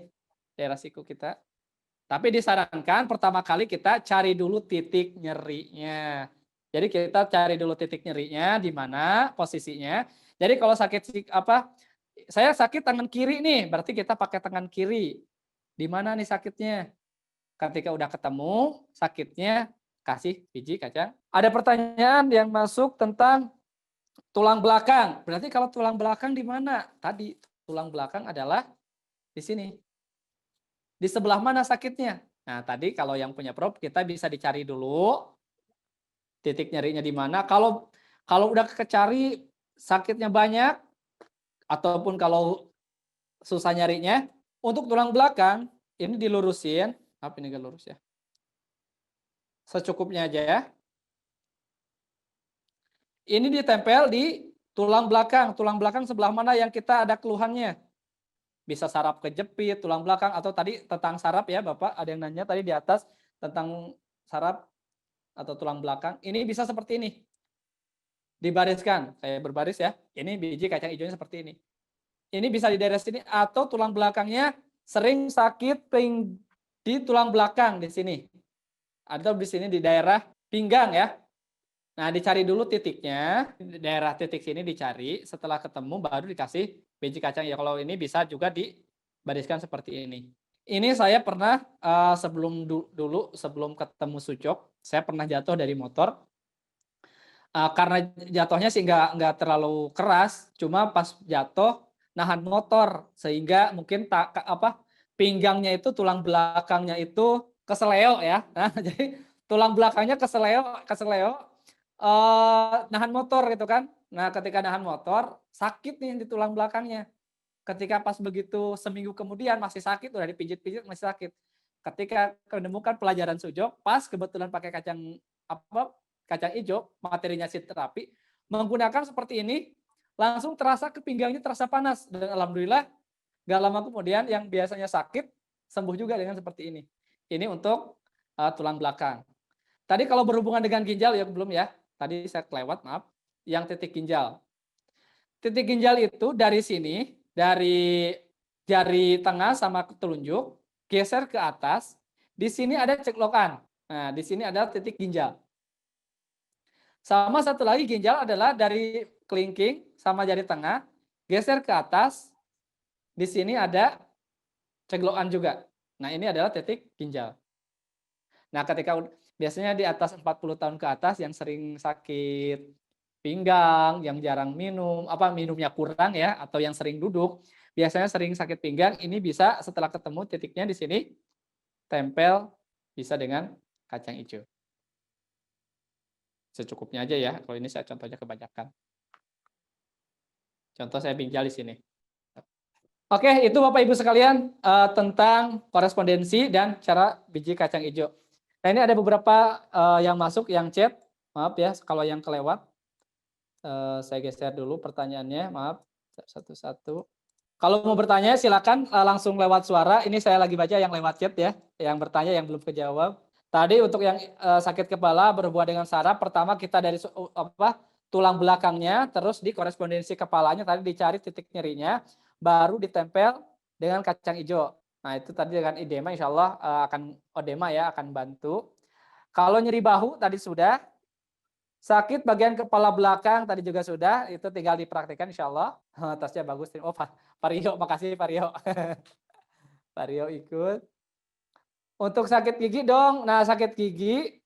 Speaker 1: daerah siku kita. Tapi disarankan pertama kali kita cari dulu titik nyerinya. Jadi kita cari dulu titik nyerinya di mana posisinya. Jadi kalau sakit apa? Saya sakit tangan kiri nih, berarti kita pakai tangan kiri. Di mana nih sakitnya? Ketika udah ketemu sakitnya, kasih biji kacang. Ada pertanyaan yang masuk tentang tulang belakang. Berarti kalau tulang belakang di mana? Tadi tulang belakang adalah di sini. Di sebelah mana sakitnya? Nah, tadi kalau yang punya prop kita bisa dicari dulu titik nyerinya di mana. Kalau udah kecari sakitnya banyak ataupun kalau susah nyarinya, untuk tulang belakang ini dilurusin, apa ini gak lurus ya? Secukupnya aja ya. Ini ditempel di tulang belakang. Tulang belakang sebelah mana yang kita ada keluhannya? Bisa saraf kejepit, tulang belakang, atau tadi tentang saraf ya Bapak, ada yang nanya tadi di atas tentang saraf atau tulang belakang. Ini bisa seperti ini. Dibariskan, saya berbaris ya. Ini biji kacang hijaunya seperti ini. Ini bisa di daerah sini atau tulang belakangnya sering sakit di tulang belakang di sini. Atau di sini di daerah pinggang ya. Nah, dicari dulu titiknya, daerah titik sini dicari, setelah ketemu baru dikasih biji kacang. Ya kalau ini bisa juga dibariskan seperti ini. Ini saya pernah sebelum ketemu Sucok, saya pernah jatuh dari motor. Karena jatuhnya sih nggak terlalu keras, cuma pas jatuh nahan motor sehingga mungkin pinggangnya itu tulang belakangnya itu keseleo ya. Nah, jadi tulang belakangnya keseleo nahan motor gitu kan. Nah, ketika nahan motor sakit nih di tulang belakangnya. Ketika pas begitu seminggu kemudian masih sakit, udah dipijit-pijit masih sakit. Ketika menemukan pelajaran Sujok, pas kebetulan pakai kacang hijau, materinya sit terapi, menggunakan seperti ini, langsung terasa ke pinggangnya terasa panas. Dan alhamdulillah, gak lama kemudian yang biasanya sakit, sembuh juga dengan seperti ini. Ini untuk tulang belakang. Tadi kalau berhubungan dengan ginjal ya belum ya. Tadi saya kelewat, maaf. Yang titik ginjal. Titik ginjal itu dari sini, dari jari tengah sama telunjuk, geser ke atas. Di sini ada ceklokan. Nah, di sini ada titik ginjal. Sama satu lagi ginjal adalah dari kelingking sama jari tengah, geser ke atas. Di sini ada ceklokan juga. Nah, ini adalah titik ginjal. Nah, ketika biasanya di atas 40 tahun ke atas yang sering sakit pinggang, yang jarang minumnya kurang ya, atau yang sering duduk, biasanya sering sakit pinggang, ini bisa setelah ketemu titiknya di sini, tempel bisa dengan kacang hijau. Secukupnya aja ya, kalau ini saya contohnya kebanyakan. Contoh saya ginjal di sini. Oke, itu Bapak Ibu sekalian tentang korespondensi dan cara biji kacang hijau. Nah, ini ada beberapa yang masuk, yang chat. Maaf ya, kalau yang kelewat. Saya geser dulu pertanyaannya, maaf. Satu-satu. Kalau mau bertanya silakan langsung lewat suara. Ini saya lagi baca yang lewat chat ya, yang bertanya yang belum kejawab. Tadi untuk yang sakit kepala berhubungan dengan saraf, pertama kita dari tulang belakangnya, terus di korespondensi kepalanya tadi dicari titik nyerinya, baru ditempel dengan kacang hijau. Nah itu tadi dengan edema, insya Allah akan odema ya, akan bantu. Kalau nyeri bahu tadi sudah, sakit bagian kepala belakang tadi juga sudah, itu tinggal dipraktikkan insya Allah. Tasnya bagus. Oh Pak Rio, makasih Pak Rio. Pak Rio ikut. Untuk sakit gigi dong. Nah, sakit gigi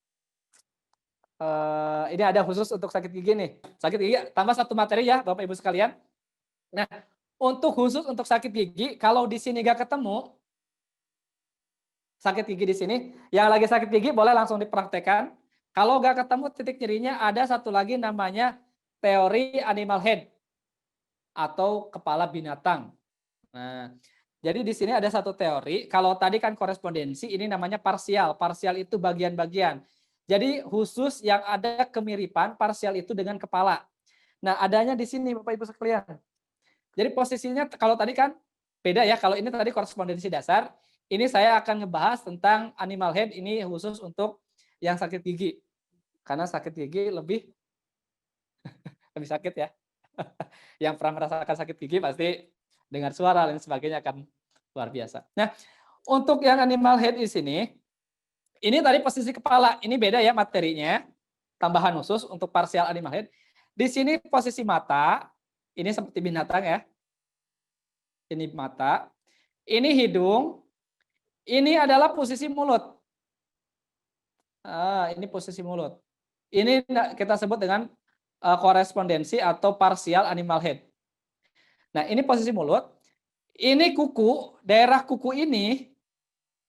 Speaker 1: ini ada khusus untuk sakit gigi nih. Sakit gigi tambah satu materi ya, Bapak Ibu sekalian. Nah, untuk khusus untuk sakit gigi, kalau di sini nggak ketemu sakit gigi di sini, yang lagi sakit gigi boleh langsung dipraktekkan. Kalau nggak ketemu titik nyerinya, ada satu lagi namanya teori animal head atau kepala binatang. Nah, jadi di sini ada satu teori. Kalau tadi kan korespondensi, ini namanya parsial. Parsial itu bagian-bagian. Jadi khusus yang ada kemiripan parsial itu dengan kepala. Nah, adanya di sini Bapak Ibu sekalian. Jadi posisinya kalau tadi kan beda ya. Kalau ini tadi korespondensi dasar, ini saya akan ngebahas tentang animal head ini khusus untuk yang sakit gigi. Karena sakit gigi lebih sakit ya. Yang pernah merasakan sakit gigi pasti dengar suara dan sebagainya akan luar biasa. Nah, untuk yang animal head di sini, ini tadi posisi kepala, ini beda ya materinya. Tambahan khusus untuk parsial animal head. Di sini posisi mata, ini seperti binatang ya. Ini mata, ini hidung, ini adalah posisi mulut. Ini posisi mulut. Ini kita sebut dengan korespondensi atau parsial animal head. Nah, ini posisi mulut. Ini kuku, daerah kuku ini,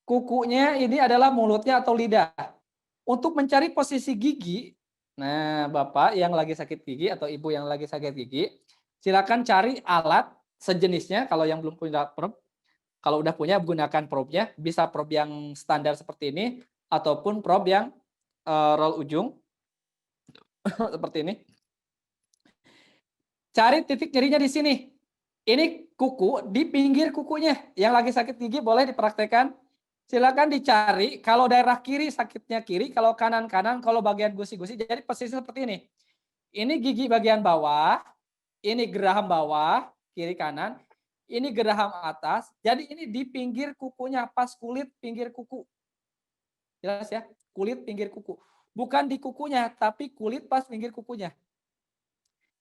Speaker 1: kukunya ini adalah mulutnya atau lidah. Untuk mencari posisi gigi, nah Bapak yang lagi sakit gigi atau Ibu yang lagi sakit gigi, silakan cari alat sejenisnya kalau yang belum punya probe. Kalau udah punya gunakan probe-nya, bisa probe yang standar seperti ini ataupun probe yang roll ujung seperti ini. Cari titik nyerinya di sini. Ini kuku, di pinggir kukunya. Yang lagi sakit gigi boleh dipraktekkan. Silakan dicari. Kalau daerah kiri sakitnya kiri, kalau kanan-kanan, kalau bagian gusi-gusi. Jadi posisi seperti ini. Ini gigi bagian bawah, ini geraham bawah, kiri kanan. Ini geraham atas. Jadi ini di pinggir kukunya, pas kulit pinggir kuku. Jelas ya? Kulit pinggir kuku. Bukan di kukunya, tapi kulit pas pinggir kukunya.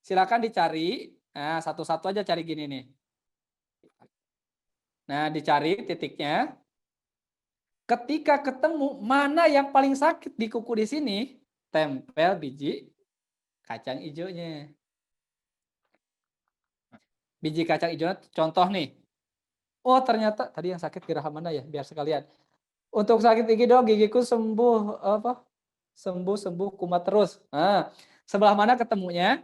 Speaker 1: Silakan dicari. Nah, satu-satu aja cari gini nih. Nah, dicari titiknya. Ketika ketemu mana yang paling sakit di kuku di sini, tempel biji kacang hijaunya. Biji kacang hijaunya contoh nih. Oh, ternyata tadi yang sakit geraham mana ya? Biar sekalian. Untuk sakit gigi dong, gigiku sembuh apa? Sembuh kumat terus. Nah, sebelah mana ketemunya?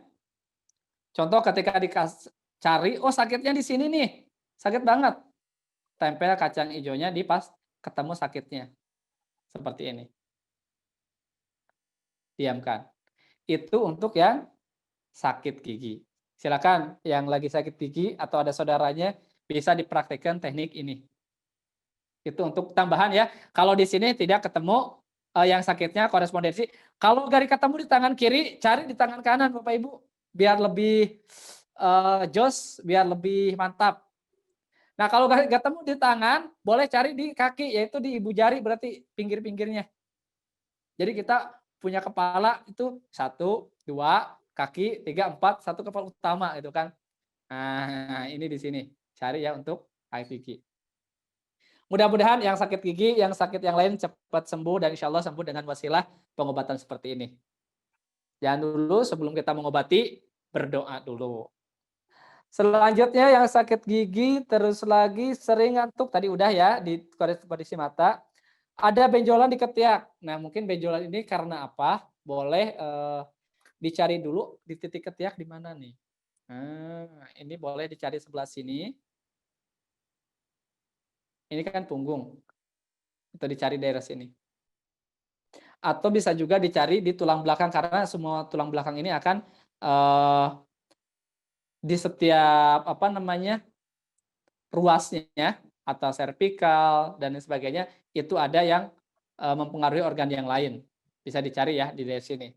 Speaker 1: Contoh ketika dicari, oh sakitnya di sini nih. Sakit banget. Tempel kacang hijaunya di pas ketemu sakitnya. Seperti ini. Diamkan. Itu untuk yang sakit gigi. Silakan yang lagi sakit gigi atau ada saudaranya bisa dipraktikkan teknik ini. Itu untuk tambahan ya. Kalau di sini tidak ketemu yang sakitnya korespondensi. Kalau gak ketemu di tangan kiri, cari di tangan kanan Bapak Ibu. Biar lebih jos, biar lebih mantap. Nah kalau gak ketemu di tangan, boleh cari di kaki, yaitu di ibu jari berarti pinggir-pinggirnya. Jadi kita punya kepala itu 1, 2, kaki 3, 4, 1 kepala utama itu kan. Nah, ini di sini. Cari ya untuk sakit gigi. Mudah-mudahan yang sakit gigi, yang sakit yang lain cepat sembuh dan insya Allah sembuh dengan wasilah pengobatan seperti ini. Jangan dulu sebelum kita mengobati, berdoa dulu. Selanjutnya yang sakit gigi terus lagi sering ngantuk tadi udah ya di kondisi mata. Ada benjolan di ketiak. Nah, mungkin benjolan ini karena apa? Boleh dicari dulu di titik ketiak di mana nih. Nah, ini boleh dicari sebelah sini. Ini kan punggung. Itu dicari daerah sini. Atau bisa juga dicari di tulang belakang karena semua tulang belakang ini akan di setiap apa namanya ruasnya atau servikal dan sebagainya itu ada yang mempengaruhi organ yang lain. Bisa dicari ya di daerah sini.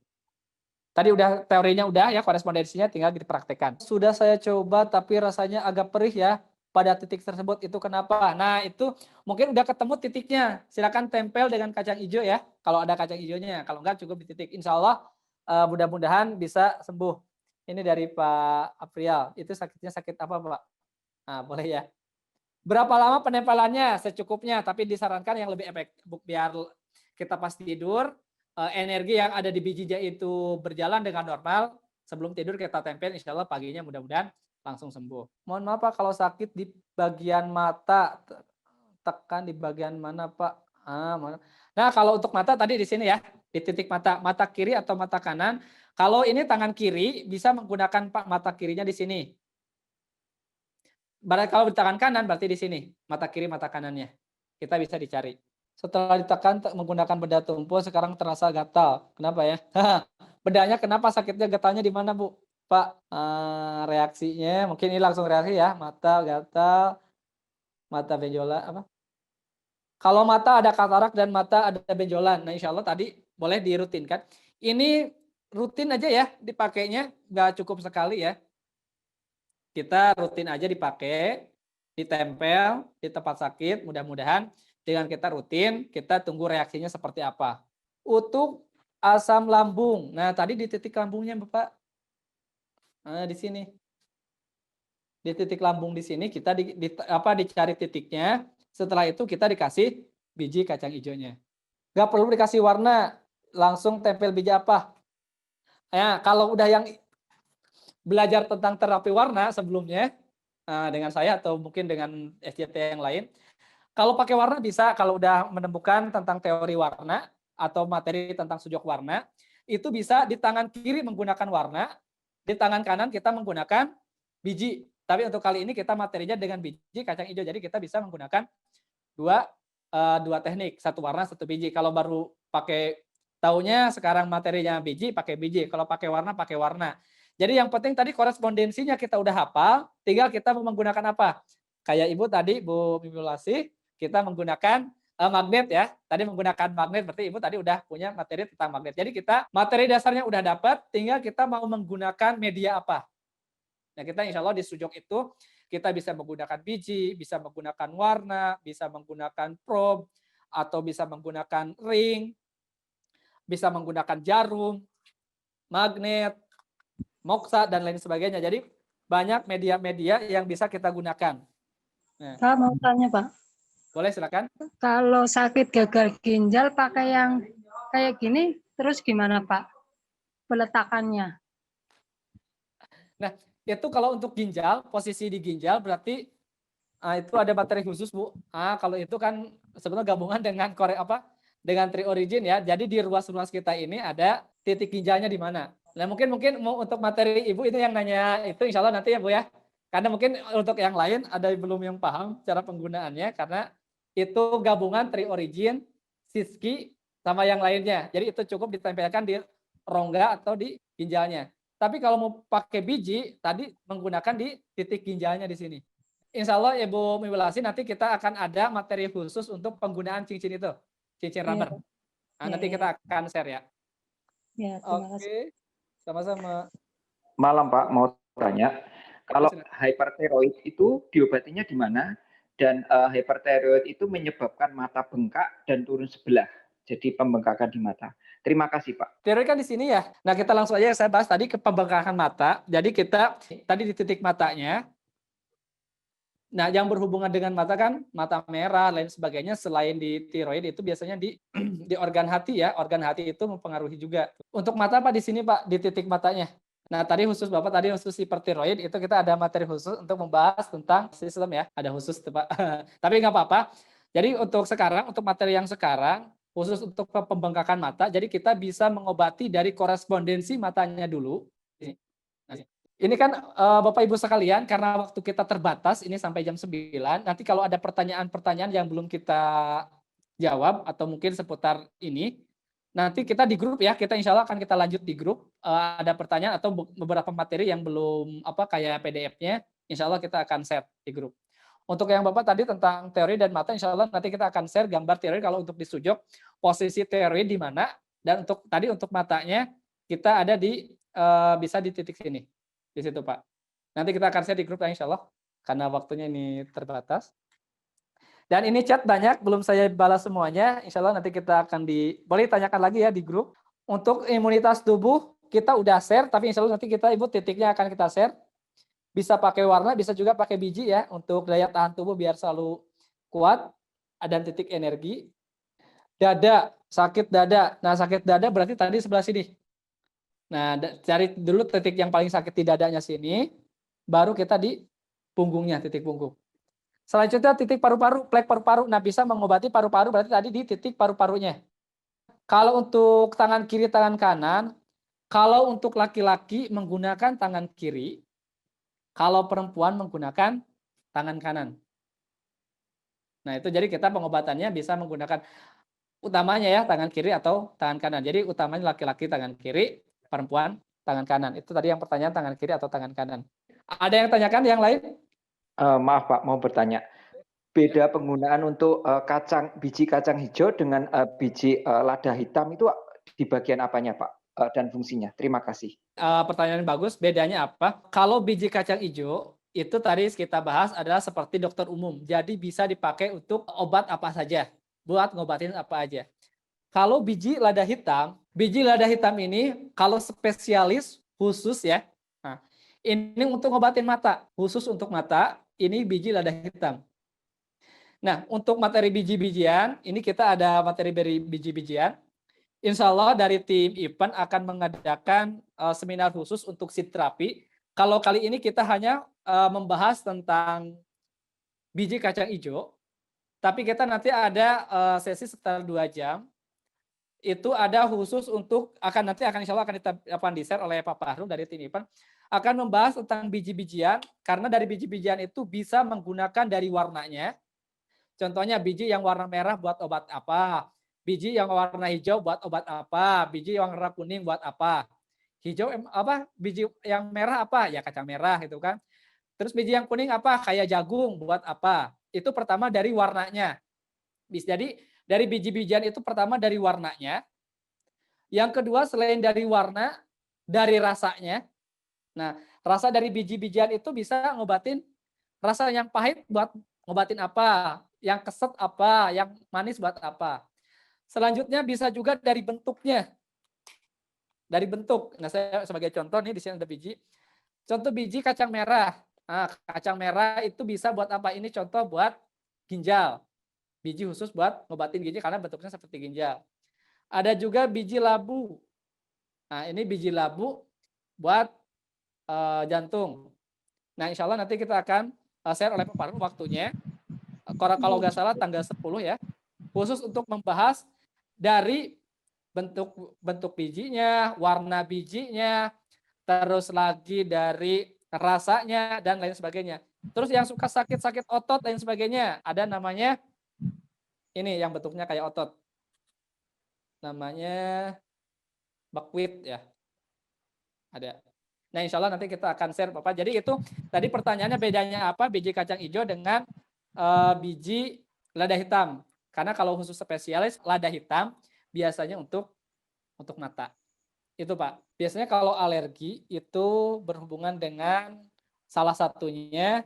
Speaker 1: Tadi udah teorinya udah ya, korespondensinya tinggal dipraktekkan. Sudah saya coba tapi rasanya agak perih ya pada titik tersebut. Itu kenapa? Nah, itu mungkin udah ketemu titiknya. Silakan tempel dengan kacang hijau ya. Kalau ada kacang hijaunya, kalau enggak cukup di titik. Insya Allah mudah-mudahan bisa sembuh. Ini dari Pak Aprial. Itu sakitnya sakit apa, Pak? Nah, boleh ya. Berapa lama penempelannya? Secukupnya, tapi disarankan yang lebih efektif biar kita pas tidur, energi yang ada di bijinya itu berjalan dengan normal. Sebelum tidur kita tempel, insya Allah paginya mudah-mudahan langsung sembuh. Mohon maaf Pak, kalau sakit di bagian mata, tekan di bagian mana Pak? Nah, kalau untuk mata tadi di sini ya, di titik mata, mata kiri atau mata kanan. Kalau ini tangan kiri, bisa menggunakan Pak mata kirinya di sini. Kalau di tangan kanan berarti di sini, mata kiri, mata kanannya. Kita bisa dicari. Setelah ditekan menggunakan bedah tumpul, sekarang terasa gatal. Kenapa ya? Bedanya kenapa, sakitnya gatalnya di mana Bu? Pak, reaksinya mungkin ini langsung reaksi ya, mata gatal, mata benjolan apa? Kalau mata ada katarak dan mata ada benjolan, nah insya Allah tadi boleh dirutinkan. Ini rutin aja ya dipakainya, nggak cukup sekali ya. Kita rutin aja dipakai, ditempel di tempat sakit, mudah-mudahan dengan kita rutin, kita tunggu reaksinya seperti apa. Untuk asam lambung, nah tadi di titik lambungnya Bapak, di sini. Di titik lambung di sini kita dicari titiknya, setelah itu kita dikasih biji kacang hijaunya. Nggak perlu dikasih warna, langsung tempel biji apa. Ya, kalau udah yang belajar tentang terapi warna sebelumnya, dengan saya atau mungkin dengan SJT yang lain, kalau pakai warna bisa, kalau udah menemukan tentang teori warna atau materi tentang sujok warna, itu bisa di tangan kiri menggunakan warna, di tangan kanan kita menggunakan biji. Tapi untuk kali ini kita materinya dengan biji kacang hijau, jadi kita bisa menggunakan dua teknik, satu warna, satu biji. Kalau baru pakai taunya sekarang materinya biji, pakai biji. Kalau pakai warna. Jadi yang penting tadi korespondensinya kita udah hafal, tinggal kita mau menggunakan apa. Kayak Ibu tadi, Bu Mimulasi, kita menggunakan magnet ya. Tadi menggunakan magnet, berarti Ibu tadi udah punya materi tentang magnet. Jadi kita materi dasarnya udah dapat, tinggal kita mau menggunakan media apa. Nah, kita insya Allah di sujok itu kita bisa menggunakan biji, bisa menggunakan warna, bisa menggunakan probe, atau bisa menggunakan ring, bisa menggunakan jarum, magnet, moksa, dan lain sebagainya. Jadi banyak media-media yang bisa kita gunakan. Nah,
Speaker 3: Pak mau tanya Pak,
Speaker 1: boleh silakan.
Speaker 3: kalau sakit gagal ginjal pakai yang kayak gini, terus gimana Pak peletakannya?
Speaker 1: Nah, itu kalau untuk ginjal, posisi di ginjal berarti itu ada materi khusus Bu. Kalau itu kan sebenarnya gabungan dengan dengan Tri Origin ya. Jadi di ruas-ruas kita ini ada titik ginjalnya di mana. Nah mungkin mau untuk materi Ibu itu yang nanya itu insya Allah nanti ya Bu ya. Karena mungkin untuk yang lain ada belum yang paham cara penggunaannya karena itu gabungan Tri Origin, Siski, sama yang lainnya. Jadi itu cukup ditempelkan di rongga atau di ginjalnya. Tapi kalau mau pakai biji, tadi menggunakan di titik ginjalnya di sini. Insya Allah Ibu Miwilasi nanti kita akan ada materi khusus untuk penggunaan cincin itu, cincin rubber. Nanti kita akan share ya.
Speaker 3: Ya, terima kasih.
Speaker 1: Oke, sama-sama.
Speaker 4: Malam Pak, mau tanya, kalau hypertiroid itu diobatinya di mana? Dan hypertiroid itu menyebabkan mata bengkak dan turun sebelah, jadi pembengkakan di mata. Terima kasih Pak.
Speaker 1: Teori kan di sini ya. Nah kita langsung aja saya bahas tadi ke pembengkakan mata. Jadi kita tadi di titik matanya. Nah, yang berhubungan dengan mata kan mata merah lain sebagainya selain di tiroid itu biasanya di di organ hati ya. Organ hati itu mempengaruhi juga. Untuk mata Pak di sini Pak di titik matanya. Nah, tadi khusus Bapak tadi khusus hipertiroid itu kita ada materi khusus untuk membahas tentang sistem ya. Ada khusus Pak. Tapi nggak apa-apa. Jadi untuk sekarang untuk materi yang sekarang khusus untuk pembengkakan mata, jadi kita bisa mengobati dari korespondensi matanya dulu. Ini kan Bapak Ibu sekalian, karena waktu kita terbatas, ini sampai jam 9, nanti kalau ada pertanyaan-pertanyaan yang belum kita jawab, atau mungkin seputar ini, nanti kita di grup ya, kita insya Allah akan kita lanjut di grup, ada pertanyaan atau beberapa materi yang belum kayak PDF-nya, insya Allah kita akan share di grup. Untuk yang Bapak tadi tentang teori dan mata, insya Allah nanti kita akan share gambar teori kalau untuk di sujok, posisi teori di mana, dan untuk matanya, kita ada bisa di titik sini. Di situ Pak. Nanti kita akan share di grup ya insya Allah, karena waktunya ini terbatas. Dan ini chat banyak, belum saya balas semuanya, insya Allah nanti kita akan boleh tanyakan lagi ya di grup. Untuk imunitas tubuh, kita udah share, tapi insya Allah nanti Ibu titiknya akan kita share. Bisa pakai warna, bisa juga pakai biji ya untuk daya tahan tubuh biar selalu kuat. Ada titik energi. Dada, sakit dada. Nah, sakit dada berarti tadi sebelah sini. Nah, cari dulu titik yang paling sakit di dadanya sini, baru kita di punggungnya, titik punggung. Selanjutnya titik paru-paru, plek paru-paru. Nah, bisa mengobati paru-paru berarti tadi di titik paru-parunya. Kalau untuk tangan kiri, tangan kanan, kalau untuk laki-laki menggunakan tangan kiri, kalau perempuan menggunakan tangan kanan. Nah, itu jadi kita pengobatannya bisa menggunakan utamanya ya tangan kiri atau tangan kanan. Jadi utamanya laki-laki tangan kiri, perempuan tangan kanan. Itu tadi yang pertanyaan tangan kiri atau tangan kanan. Ada yang tanyakan yang lain?
Speaker 4: Maaf Pak, mau bertanya. Beda penggunaan untuk biji kacang hijau dengan biji lada hitam itu di bagian apanya Pak dan fungsinya? Terima kasih.
Speaker 1: Pertanyaan bagus. Bedanya apa? Kalau biji kacang hijau itu tadi kita bahas adalah seperti dokter umum. Jadi bisa dipakai untuk obat apa saja, buat ngobatin apa aja. Kalau biji lada hitam ini kalau spesialis khusus ya. Nah, ini untuk ngobatin mata, khusus untuk mata. Ini biji lada hitam. Nah, untuk materi biji-bijian, ini kita ada materi dari biji-bijian. Insya Allah dari tim IPAN akan mengadakan seminar khusus untuk seed terapi. Kalau kali ini kita hanya membahas tentang biji kacang hijau, tapi kita nanti ada sesi sekitar 2 jam. Itu ada khusus untuk nanti akan insya Allah akan di-share oleh Pak Fahrum dari tim IPAN, akan membahas tentang biji-bijian, karena dari biji-bijian itu bisa menggunakan dari warnanya. Contohnya biji yang warna merah buat obat apa, biji yang warna hijau buat obat apa, biji yang warna kuning buat apa. Biji yang merah apa? Ya kacang merah gitu kan. Terus biji yang kuning apa? Kayak jagung buat apa? Itu pertama dari warnanya. Jadi dari biji-bijian itu pertama dari warnanya. Yang kedua selain dari warna, dari rasanya. Nah, rasa dari biji-bijian itu bisa ngobatin rasa yang pahit buat ngobatin apa, yang keset apa, yang manis buat apa. Selanjutnya bisa juga dari bentuknya. Dari bentuk. Nah, saya sebagai contoh nih di sini ada biji. Contoh biji kacang merah. Nah, kacang merah itu bisa buat apa? Ini contoh buat ginjal. Biji khusus buat ngobatin ginjal karena bentuknya seperti ginjal. Ada juga biji labu. Nah, ini biji labu buat jantung. Nah, insya Allah nanti kita akan share oleh Pak Fahrum waktunya. Kalau nggak salah tanggal 10 ya. Khusus untuk membahas dari bentuk bijinya, warna bijinya, terus lagi dari rasanya dan lain sebagainya. Terus yang suka sakit-sakit otot dan sebagainya, ada namanya ini yang bentuknya kayak otot. Namanya buckwheat ya. Ada. Nah, insya Allah nanti kita akan share Bapak. Jadi itu tadi pertanyaannya bedanya apa biji kacang hijau dengan biji lada hitam. Karena kalau khusus spesialis lada hitam biasanya untuk mata. Itu Pak. Biasanya kalau alergi itu berhubungan dengan salah satunya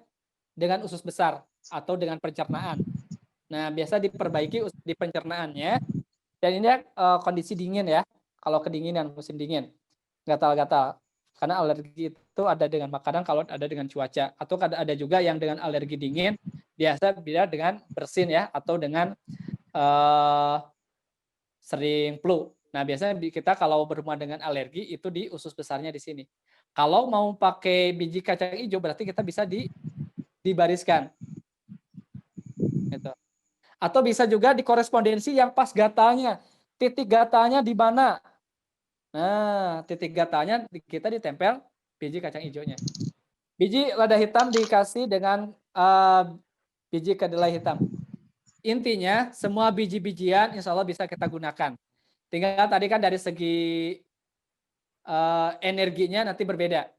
Speaker 1: dengan usus besar atau dengan pencernaan. Nah, biasa diperbaiki di pencernaannya. Dan ini kondisi dingin ya. Kalau kedinginan, musim dingin. Gatal-gatal. Karena alergi itu ada dengan makanan, kalau ada dengan cuaca. Atau ada juga yang dengan alergi dingin, biasa dengan bersin ya, atau dengan sering flu. Nah, biasanya kita kalau berhubungan dengan alergi itu di usus besarnya di sini. Kalau mau pakai biji kacang hijau berarti kita bisa dibariskan. Gitu. Atau bisa juga dikorespondensi yang pas gatalnya. Titik gatalnya di mana? Nah, titik gatalnya kita ditempel biji kacang hijaunya. Biji lada hitam dikasih dengan biji kedelai hitam. Intinya semua biji-bijian insya Allah bisa kita gunakan. Tinggal tadi kan dari segi energinya nanti berbeda.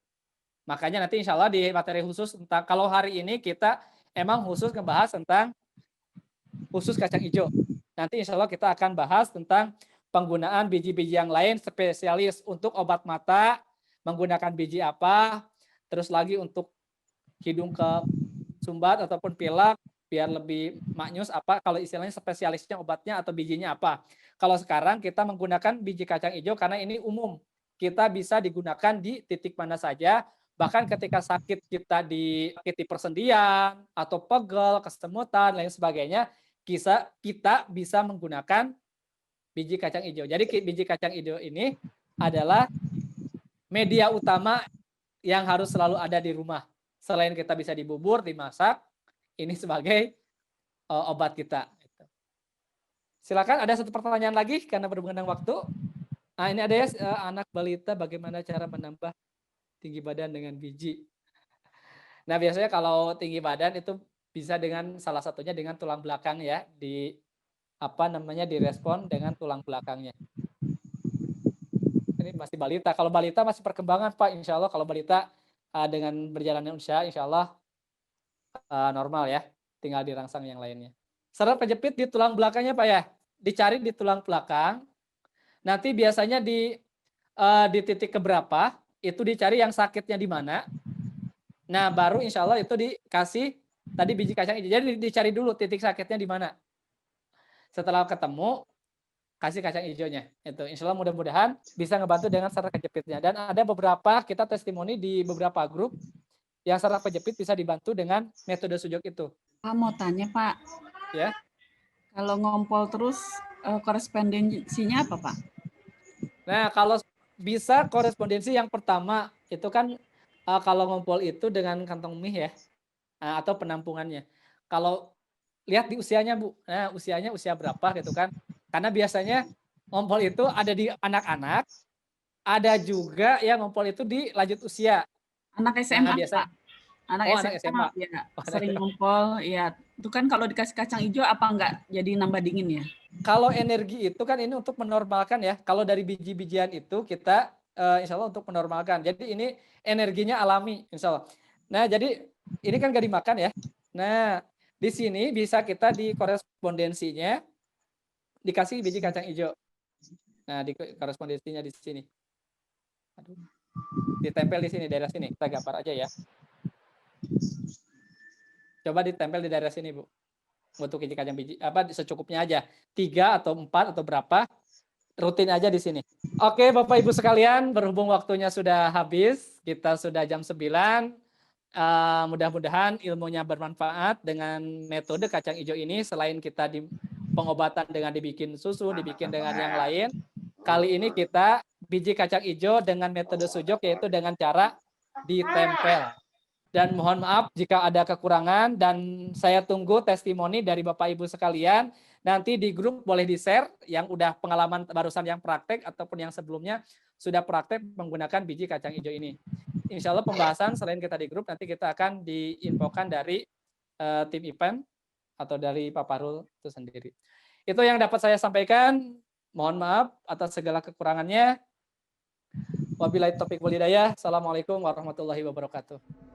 Speaker 1: Makanya nanti insya Allah di materi khusus tentang, kalau hari ini kita emang khusus ngebahas tentang khusus kacang hijau. Nanti insya Allah kita akan bahas tentang penggunaan biji-biji yang lain spesialis untuk obat mata, menggunakan biji apa, terus lagi untuk hidung kesumbat ataupun pilek, biar lebih maknyus apa, kalau istilahnya spesialisnya obatnya atau bijinya apa. Kalau sekarang kita menggunakan biji kacang hijau karena ini umum. Kita bisa digunakan di titik mana saja, Bahkan ketika sakit kita di persendian atau pegel, kesemutan, lain sebagainya, kita bisa menggunakan biji kacang hijau. Jadi biji kacang hijau ini adalah media utama yang harus selalu ada di rumah. Selain kita bisa dibubur, dimasak, ini sebagai obat kita. Silakan, ada satu pertanyaan lagi karena berhubungan dengan waktu. Nah, ini ada ya, anak balita bagaimana cara menambah tinggi badan dengan biji. Nah, biasanya kalau tinggi badan itu bisa dengan salah satunya dengan tulang belakang ya, direspon dengan tulang belakangnya. Ini masih balita. Kalau balita masih perkembangan, Pak. Insya Allah kalau balita dengan berjalannya usia, insya Allah normal ya. Tinggal dirangsang yang lainnya. Saraf kejepit di tulang belakangnya, Pak ya. Dicari di tulang belakang. Nanti biasanya di titik keberapa, itu dicari yang sakitnya di mana. Nah, baru insya Allah itu dikasih tadi biji kacang hijau. Jadi dicari dulu titik sakitnya di mana. Setelah ketemu, kasih kacang hijaunya. Itu insya Allah mudah-mudahan bisa ngebantu dengan saraf kejepitnya. Dan ada beberapa kita testimoni di beberapa grup yang saraf kejepit bisa dibantu dengan metode sujok itu.
Speaker 5: Pak, mau tanya Pak.
Speaker 1: Ya.
Speaker 5: Kalau ngompol terus korespondensinya apa Pak?
Speaker 1: Nah, kalau bisa korespondensi yang pertama itu kan kalau ngompol itu dengan kantong mie ya, atau penampungannya. Kalau lihat di usianya Bu, nah usianya usia berapa gitu kan? Karena biasanya ngompol itu ada di anak-anak, ada juga yang ngompol itu di lanjut usia.
Speaker 5: Anak SMA
Speaker 1: biasa,
Speaker 5: Pak. Anak SMA ya, sering ngompol ya. Itu kan kalau dikasih kacang hijau apa enggak jadi nambah dingin ya?
Speaker 1: Kalau energi itu kan ini untuk menormalkan ya. Kalau dari biji-bijian itu kita insya Allah untuk menormalkan. Jadi ini energinya alami insya Allah. Nah jadi ini kan gak dimakan ya. Nah di sini bisa kita di korespondensinya dikasih biji kacang hijau. Nah di korespondensinya di sini. Aduh. Ditempel di sini, daerah sini. Kita gambar aja ya. Coba ditempel di daerah sini Bu. Untuk biji kacang biji secukupnya aja. 3 atau 4 atau berapa. Rutin aja di sini. Oke Bapak Ibu sekalian, berhubung waktunya sudah habis, kita sudah jam 9. Mudah-mudahan ilmunya bermanfaat dengan metode kacang hijau ini. Selain kita di pengobatan dengan dibikin susu, dibikin dengan yang lain, kali ini kita biji kacang hijau dengan metode sujok, yaitu dengan cara ditempel. Dan mohon maaf jika ada kekurangan, dan saya tunggu testimoni dari Bapak Ibu sekalian. Nanti di grup boleh di-share yang udah pengalaman barusan yang praktek ataupun yang sebelumnya sudah praktek menggunakan biji kacang hijau ini. Insya Allah pembahasan selain kita di grup, nanti kita akan diinfokan dari tim event atau dari Pak Parul itu sendiri. Itu yang dapat saya sampaikan. Mohon maaf atas segala kekurangannya. Wabillahi taufiq wal hidayah. Assalamualaikum warahmatullahi wabarakatuh.